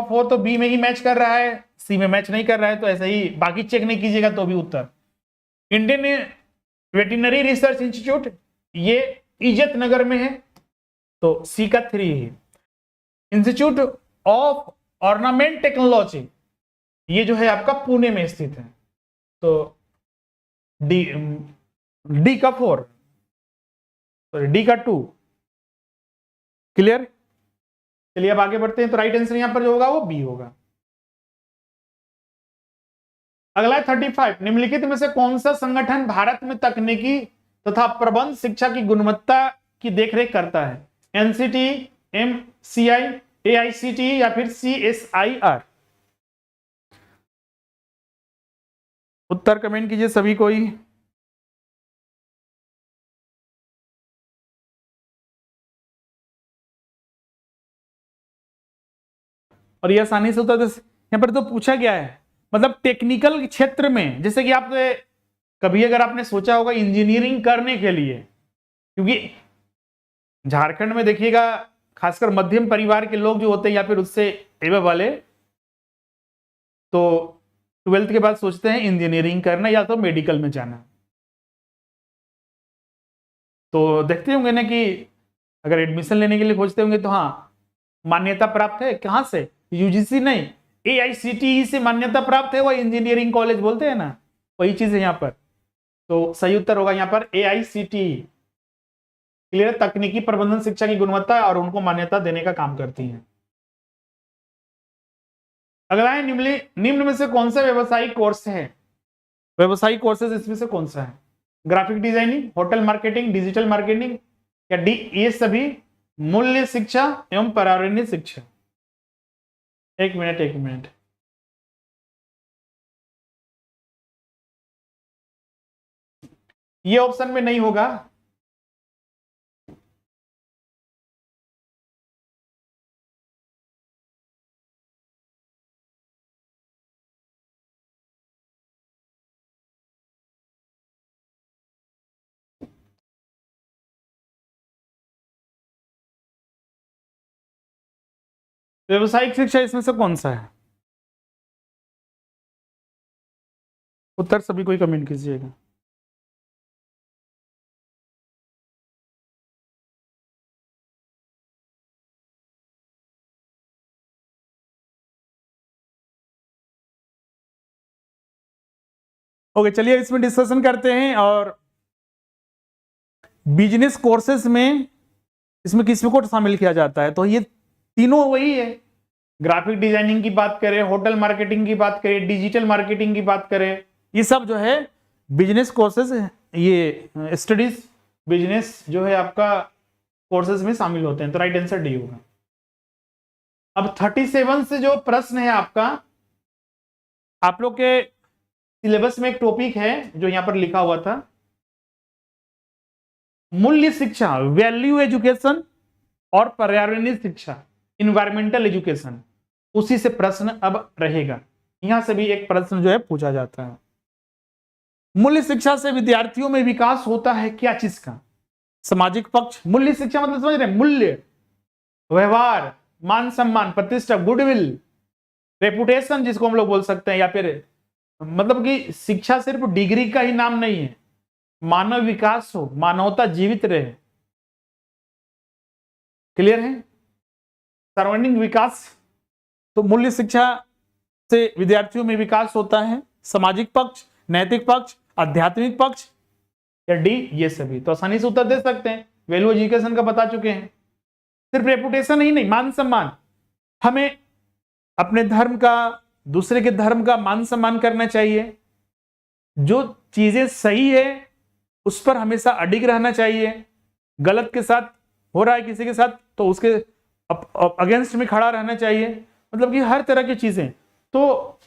4 तो बी में ही मैच कर रहा है, सी में मैच नहीं कर रहा है, तो ऐसे ही बाकी चेक नहीं कीजिएगा तो भी उत्तर। इंडियन वेटरनरी रिसर्च इंस्टीट्यूट, ये इज्जत नगर में है, तो सी का 3 है। इंस्टीट्यूट ऑफ ऑर्नामेंट टेक्नोलॉजी, ये जो है आपका पुणे में स्थित है, तो डी का 4, सॉरी डी का 2। क्लियर? चलिए अब आगे बढ़ते हैं। तो राइट आंसर यहां पर जो होगा वो बी होगा। अगला है 35, निम्नलिखित में से कौन सा संगठन भारत में तकनीकी तथा प्रबंध शिक्षा की गुणवत्ता की देखरेख करता है? एनसीटी, एमसीआई, एआईसीटी या फिर सीएसआईआर? उत्तर कमेंट कीजिए सभी कोई। और ये आसानी से उत्तर यहाँ पर तो पूछा गया है, मतलब टेक्निकल क्षेत्र में, जैसे कि आप कभी अगर आपने सोचा होगा इंजीनियरिंग करने के लिए, क्योंकि झारखंड में देखिएगा खासकर मध्यम परिवार के लोग जो होते हैं या फिर उससे एवं वाले, तो 12th के बाद सोचते हैं इंजीनियरिंग करना या तो मेडिकल में जाना। तो देखते होंगे ना कि अगर एडमिशन लेने के लिए खोजते होंगे तो हाँ, मान्यता प्राप्त है कहां से, यूजीसी नहीं, एआईसीटीई से मान्यता प्राप्त है, वह इंजीनियरिंग कॉलेज बोलते हैं ना, वही चीज है यहाँ पर। तो सही उत्तर होगा यहाँ पर एआईसीटीई। क्लियर, तकनीकी प्रबंधन शिक्षा की गुणवत्ता और उनको मान्यता देने का काम करती है। अगला है निम्न में से कौन सा व्यवसायिक कोर्स है, व्यवसायिक कोर्सेज इसमें से कौन सा है, graphic designing, hotel marketing, digital marketing या डी ये सभी, मूल्य शिक्षा एवं पर्यावरणीय शिक्षा। एक मिनट, ये ऑप्शन में नहीं होगा। व्यवसायिक शिक्षा इसमें से कौन सा है, उत्तर सभी कोई कमेंट कीजिएगा। ओके, चलिए इसमें डिस्कशन करते हैं। और बिजनेस कोर्सेज में इसमें किसमें को शामिल किया जाता है, तो ये तीनों वही है, ग्राफिक डिजाइनिंग की बात करें, होटल मार्केटिंग की बात करें, डिजिटल मार्केटिंग की बात करें, ये सब जो है बिजनेस कोर्सेज, ये स्टडीज बिजनेस जो है आपका कोर्सेज में शामिल होते हैं। तो राइट आंसर डी होगा। अब 37 से जो प्रश्न है आपका, आप लोग के सिलेबस में एक टॉपिक है जो यहां पर लिखा हुआ था, मूल्य शिक्षा, वैल्यू एजुकेशन और पर्यावरणीय शिक्षा, इन्वायरमेंटल एजुकेशन, उसी से प्रश्न अब रहेगा। यहां से भी एक प्रश्न जो है पूछा जाता है, मूल्य शिक्षा से विद्यार्थियों में विकास होता है क्या चीज का, सामाजिक पक्ष, मूल्य शिक्षा मतलब समझ रहे हैं, मूल्य, व्यवहार, मान सम्मान, प्रतिष्ठा, गुडविल, रेपुटेशन जिसको हम लोग बोल सकते हैं, या फिर मतलब कि शिक्षा सिर्फ डिग्री का ही नाम नहीं है, मानव विकास हो, मानवता जीवित रहे। क्लियर है, सर्वांगीण विकास, तो मूल्य शिक्षा से विद्यार्थियों में विकास होता है, सामाजिक पक्ष, नैतिक पक्ष, आध्यात्मिक पक्ष या डी ये सभी। तो आसानी से उत्तर दे सकते हैं, वैल्यू एजुकेशन का बता चुके हैं। सिर्फ रेपुटेशन ही नहीं, मान सम्मान, हमें अपने धर्म का, दूसरे के धर्म का मान सम्मान करना चाहिए, जो चीजें सही है उस पर हमेशा अडिग रहना चाहिए, गलत के साथ हो रहा है किसी के साथ तो उसके अगेंस्ट में खड़ा रहना चाहिए, मतलब कि हर तरह की चीजें, तो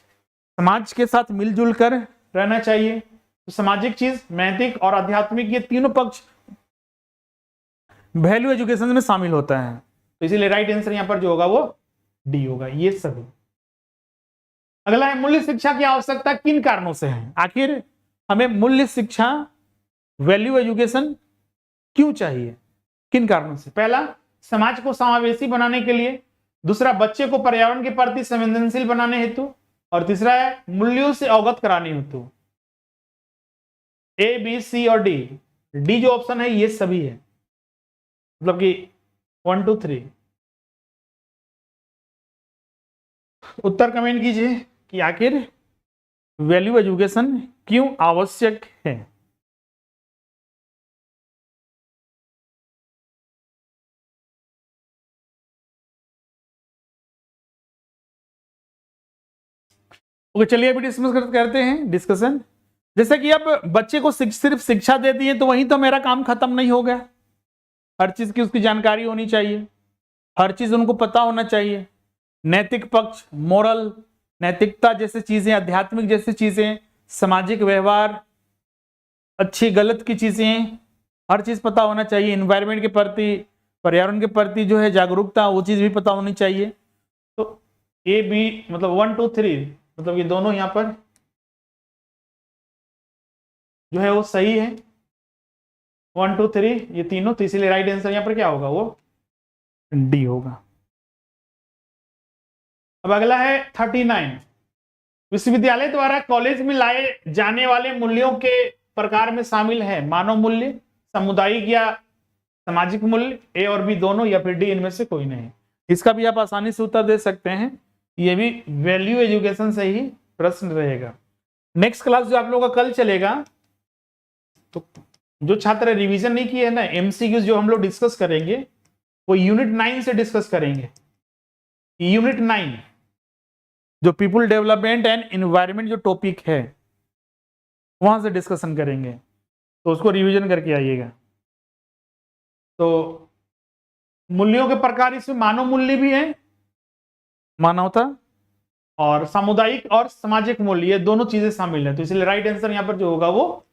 समाज के साथ मिलजुल कर रहना चाहिए। तो सामाजिक चीज, नैतिक और आध्यात्मिक, ये तीनों पक्ष वैल्यू एजुकेशन में शामिल होता है। तो इसीलिए राइट आंसर यहां पर जो होगा वो डी होगा, ये सभी। अगला है, मूल्य शिक्षा की आवश्यकता किन कारणों से है, आखिर हमें मूल्य शिक्षा, वैल्यू एजुकेशन क्यों चाहिए, किन कारणों से। पहला, समाज को समावेशी बनाने के लिए, दूसरा बच्चे को पर्यावरण के प्रति संवेदनशील बनाने हेतु, और तीसरा है मूल्यों से अवगत कराने हेतु। ए, बी, सी और डी, डी जो ऑप्शन है ये सभी है, मतलब कि 1 2 3। उत्तर कमेंट कीजिए कि आखिर वैल्यू एजुकेशन क्यों आवश्यक है। ओके, चलिए अभी डिस्कस करते हैं, डिस्कशन। जैसे कि अब बच्चे को सिर्फ शिक्षा दे दिए तो वहीं तो मेरा काम खत्म नहीं हो गया, हर चीज की उसकी जानकारी होनी चाहिए, हर चीज उनको पता होना चाहिए, नैतिक पक्ष, मोरल, नैतिकता जैसी चीजें, आध्यात्मिक जैसी चीजें, सामाजिक व्यवहार, अच्छी गलत की चीजें, हर चीज पता होना चाहिए। इन्वायरमेंट के प्रति, पर्यावरण के प्रति जो है जागरूकता, वो चीज भी पता होनी चाहिए। तो ए बी मतलब 1 2 3 मतलब ये दोनों यहाँ पर जो है वो सही है, 1 2 3 ये तीनों, तो इसीलिए राइट आंसर यहाँ पर क्या होगा, वो डी होगा। अब अगला है 39, विश्वविद्यालय द्वारा कॉलेज में लाए जाने वाले मूल्यों के प्रकार में शामिल है मानव मूल्य, सामुदायिक या सामाजिक मूल्य, ए और बी दोनों, या फिर डी इनमें से कोई नहीं। इसका भी आप आसानी से उत्तर दे सकते हैं, ये भी वैल्यू एजुकेशन से ही प्रश्न रहेगा। नेक्स्ट क्लास जो आप लोगों का कल चलेगा, तो जो छात्र रिवीजन नहीं किए है ना, एमसीक्यूज जो हम लोग डिस्कस करेंगे वो यूनिट 9 से डिस्कस करेंगे। यूनिट 9 जो पीपुल डेवलपमेंट एंड एनवायरनमेंट जो टॉपिक है वहां से डिस्कशन करेंगे, तो उसको रिवीजन करके आइएगा। तो मूल्यों के प्रकार इसमें मानव मूल्य भी है, मानवता, और सामुदायिक और सामाजिक मूल्य, ये दोनों चीजें शामिल है। तो इसलिए राइट आंसर यहां पर जो होगा वो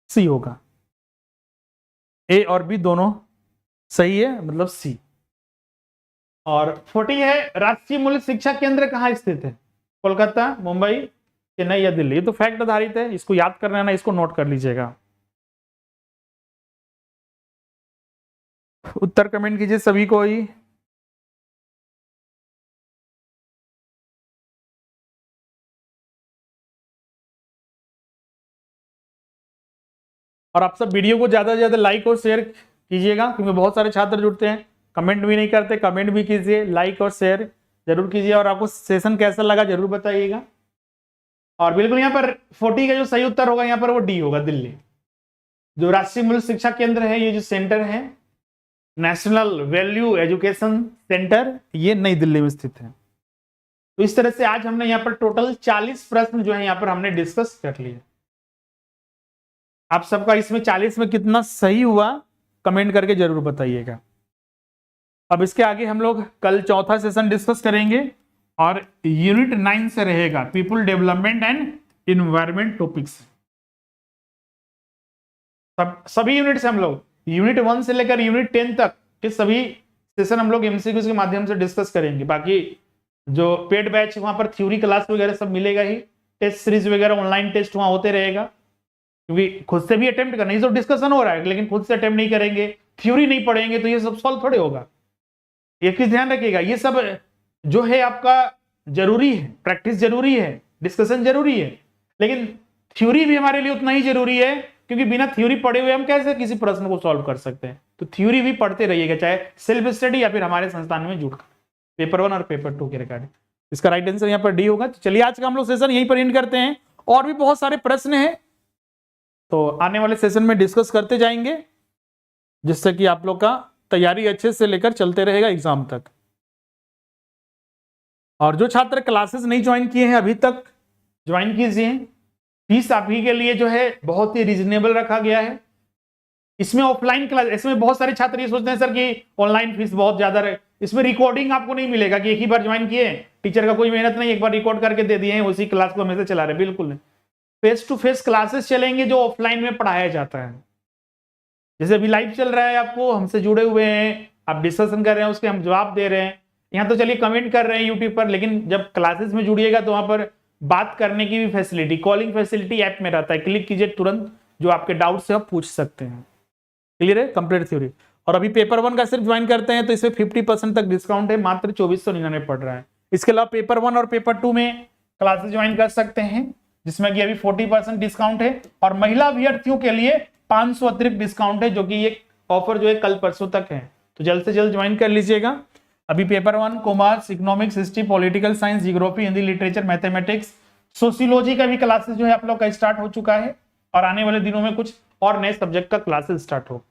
सी होगा। ए और बी दोनों सही है, मतलब सी। और 40 है, राष्ट्रीय मूल्य शिक्षा केंद्र कहां स्थित है, कोलकाता, मुंबई, चेन्नई या दिल्ली। ये तो फैक्ट आधारित है, इसको याद करना है ना, इसको नोट कर लीजिएगा। उत्तर कमेंट कीजिए सभी को ही। और आप सब वीडियो को ज्यादा से ज्यादा लाइक और शेयर कीजिएगा, क्योंकि बहुत सारे छात्र जुड़ते हैं, कमेंट भी नहीं करते। कमेंट भी कीजिए, लाइक और शेयर जरूर कीजिए, और आपको सेशन कैसा लगा जरूर बताइएगा। और बिल्कुल यहाँ पर 40 का जो सही उत्तर होगा यहाँ पर वो डी होगा, दिल्ली। जो राष्ट्रीय मूल्य शिक्षा केंद्र है, ये जो सेंटर है नेशनल वैल्यू एजुकेशन सेंटर, ये नई दिल्ली में स्थित है। तो इस तरह से आज हमने यहाँ पर टोटल 40 प्रश्न जो है यहाँ पर हमने डिस्कस कर लिए। आप सबका इसमें 40 में कितना सही हुआ कमेंट करके जरूर बताइएगा। अब इसके आगे हम लोग कल चौथा सेशन डिस्कस करेंगे, और यूनिट 9 से रहेगा people development and environment topics. सभी यूनिट से हम लोग यूनिट 1 से लेकर यूनिट 10 तक के सभी सेशन हम लोग एमसीक्यूज के माध्यम से डिस्कस करेंगे। बाकी जो पेड बैच वहां पर थ्योरी क्लास वगैरह सब मिलेगा ही, टेस्ट सीरीज वगैरह ऑनलाइन टेस्ट वहां होते रहेगा, क्योंकि खुद से भी अटेम्प्ट करना, ये जो डिस्कशन हो रहा है, लेकिन खुद से अटेम्प्ट नहीं करेंगे, थ्योरी नहीं पढ़ेंगे, तो ये सब सॉल्व थोड़े होगा। एक चीज ध्यान रखिएगा, ये सब जो है आपका जरूरी है, प्रैक्टिस जरूरी है, डिस्कशन जरूरी है, लेकिन थ्योरी भी हमारे लिए उतना ही जरूरी है, क्योंकि बिना थ्योरी पढ़े हुए हम कैसे किसी प्रश्न को सॉल्व कर सकते हैं। तो थ्योरी भी पढ़ते रहिएगा, चाहे सेल्फ स्टडी या फिर हमारे संस्थान में जुड़कर पेपर 1 और पेपर 2 के रिगार्डिंग। इसका राइट आंसर यहाँ पर डी होगा। तो चलिए आज का हम लोग सेशन यहीं पर एंड करते हैं, और भी बहुत सारे प्रश्न हैं तो आने वाले सेशन में डिस्कस करते जाएंगे, जिससे कि आप लोग का तैयारी अच्छे से लेकर चलते रहेगा एग्जाम तक। और जो छात्र क्लासेस नहीं ज्वाइन किए हैं अभी तक, ज्वाइन कीजिए। फीस आप ही के लिए जो है बहुत ही रीजनेबल रखा गया है। इसमें ऑफलाइन क्लास, इसमें बहुत सारे छात्र ये सोचते हैं सर कि ऑनलाइन फीस बहुत ज्यादा रहे। इसमें रिकॉर्डिंग आपको नहीं मिलेगा कि एक ही बार ज्वाइन किए, टीचर का कोई मेहनत नहीं, एक बार रिकॉर्ड करके दे दिए हैं, उसी क्लास को हमेशा चला रहे, बिल्कुल नहीं। फेस टू फेस क्लासेस चलेंगे जो ऑफलाइन में पढ़ाया जाता है। जैसे अभी लाइव चल रहा है, आपको हमसे जुड़े हुए हैं, आप डिस्कशन कर रहे हैं, उसके हम जवाब दे रहे हैं। यहाँ तो चलिए कमेंट कर रहे हैं यूट्यूब पर, लेकिन जब क्लासेस में जुड़िएगा तो वहां पर बात करने की भी फैसिलिटी, कॉलिंग फैसिलिटी ऐप में रहता है, क्लिक कीजिए तुरंत, जो आपके डाउट से आप पूछ सकते हैं। क्लियर है, कंप्लीट थ्योरी। और अभी पेपर 1 का सिर्फ ज्वाइन करते हैं तो इसमें 50% तक डिस्काउंट है, मात्र 2499 पड़ रहा है। इसके अलावा पेपर 1 और पेपर 2 में क्लासेस ज्वाइन कर सकते हैं, जिसमें कि अभी 40% डिस्काउंट है, और महिला अभ्यर्थियों के लिए 500 अतिरिक्त डिस्काउंट है, जो कि ये ऑफर जो है कल परसों तक है। तो जल्द से जल्द ज्वाइन कर लीजिएगा। अभी paper 1 commerce, economics, history, political science, geography, Hindi, literature, mathematics, sociology का भी क्लासेस जो है आप लोग का स्टार्ट हो चुका है, और आने वाले दिनों में कुछ और नए सब्जेक्ट का क्लासेस स्टार्ट हो।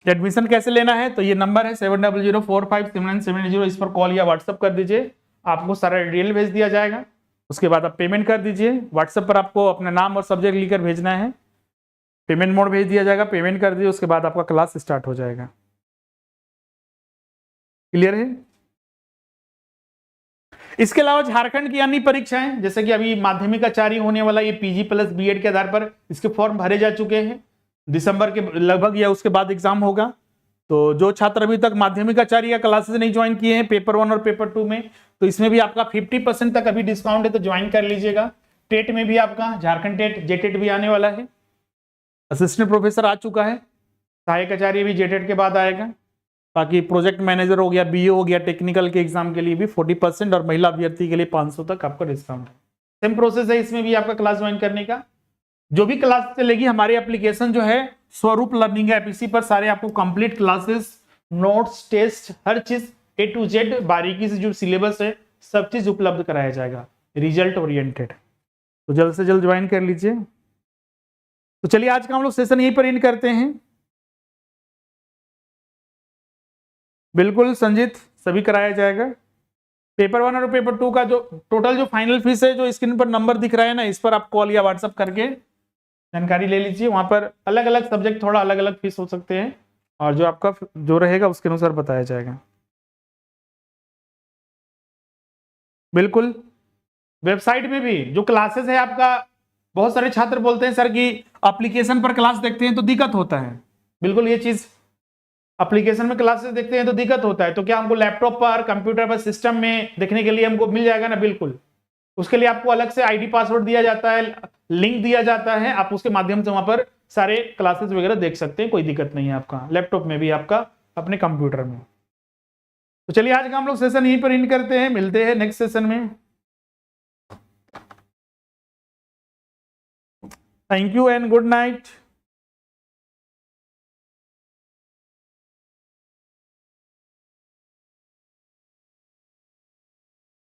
एडमिशन कैसे लेना है, तो ये नंबर है 7004579770, इस पर कॉल या व्हाट्सएप कर दीजिए, आपको सारा डिटेल भेज दिया जाएगा। उसके बाद आप पेमेंट कर दीजिए, व्हाट्सएप पर आपको अपना नाम और सब्जेक्ट लिखकर भेजना है, पेमेंट मोड भेज दिया जाएगा, पेमेंट कर दीजिए, उसके बाद आपका क्लास स्टार्ट हो जाएगा। क्लियर है। इसके अलावा झारखंड की अन्य परीक्षाएं, जैसे कि अभी माध्यमिकाचार्य होने वाला ये पीजी प्लस बीएड के आधार पर इसके फॉर्म भरे जा चुके हैं। दिसंबर के लगभग या उसके बाद एग्जाम होगा। तो जो छात्र अभी तक माध्यमिकाचार्य या क्लासेस नहीं ज्वाइन किए हैं पेपर 1 और पेपर 2 में, तो इसमें भी आपका 50% तक अभी डिस्काउंट है, तो ज्वाइन कर लीजिएगा। टेट में भी आपका झारखंड टेट जेटेट भी आने वाला है। असिस्टेंट प्रोफेसर आ चुका है, सहायक आचार्य भी जेटेट के बाद आएगा। बाकी प्रोजेक्ट मैनेजर हो गया, बीओ हो गया, टेक्निकल के एग्जाम के लिए भी 40% और महिला अभ्यर्थी के लिए 500 तक आपका डिस्काउंट है। सेम प्रोसेस है इसमें भी आपका क्लास ज्वाइन करने का। जो भी क्लास चलेगी हमारी एप्लीकेशन जो है स्वरूप लर्निंग ऐप, इसी पर सारे आपको कंप्लीट क्लासेस, नोट्स, टेस्ट, हर चीज A to Z बारीकी से जो सिलेबस है सब चीज उपलब्ध कराया जाएगा, रिजल्ट ओरिएंटेड। तो जल्द से जल्द ज्वाइन कर लीजिए। तो चलिए आज का हम लोग सेशन यहीं पर एंड करते हैं। बिल्कुल संजीत, सभी कराया जाएगा। पेपर 1 और पेपर 2 का जो टोटल जो फाइनल फीस है, जो स्क्रीन पर नंबर दिख रहा है ना, इस पर आप कॉल या व्हाट्सएप करके जानकारी ले लीजिए। वहां पर अलग अलग सब्जेक्ट थोड़ा अलग अलग फीस हो सकते हैं, और जो आपका जो रहेगा उसके अनुसार बताया जाएगा। बिल्कुल वेबसाइट में भी जो क्लासेस है आपका, बहुत सारे छात्र बोलते हैं सर कि एप्लीकेशन पर क्लास देखते हैं तो दिक्कत होता है। बिल्कुल ये चीज, एप्लीकेशन में क्लासेस देखते हैं तो दिक्कत होता है, तो क्या हमको लैपटॉप पर, कंप्यूटर पर, सिस्टम में देखने के लिए हमको मिल जाएगा ना? बिल्कुल। उसके लिए आपको अलग से आईडी पासवर्ड दिया जाता है, लिंक दिया जाता है, आप उसके माध्यम से वहां पर सारे क्लासेस वगैरह देख सकते हैं, कोई दिक्कत नहीं है आपका लैपटॉप में भी, आपका अपने कंप्यूटर में। तो चलिए आज का हम लोग सेशन यहीं पर एंड करते हैं, मिलते हैं नेक्स्ट सेशन में। Thank you and good night.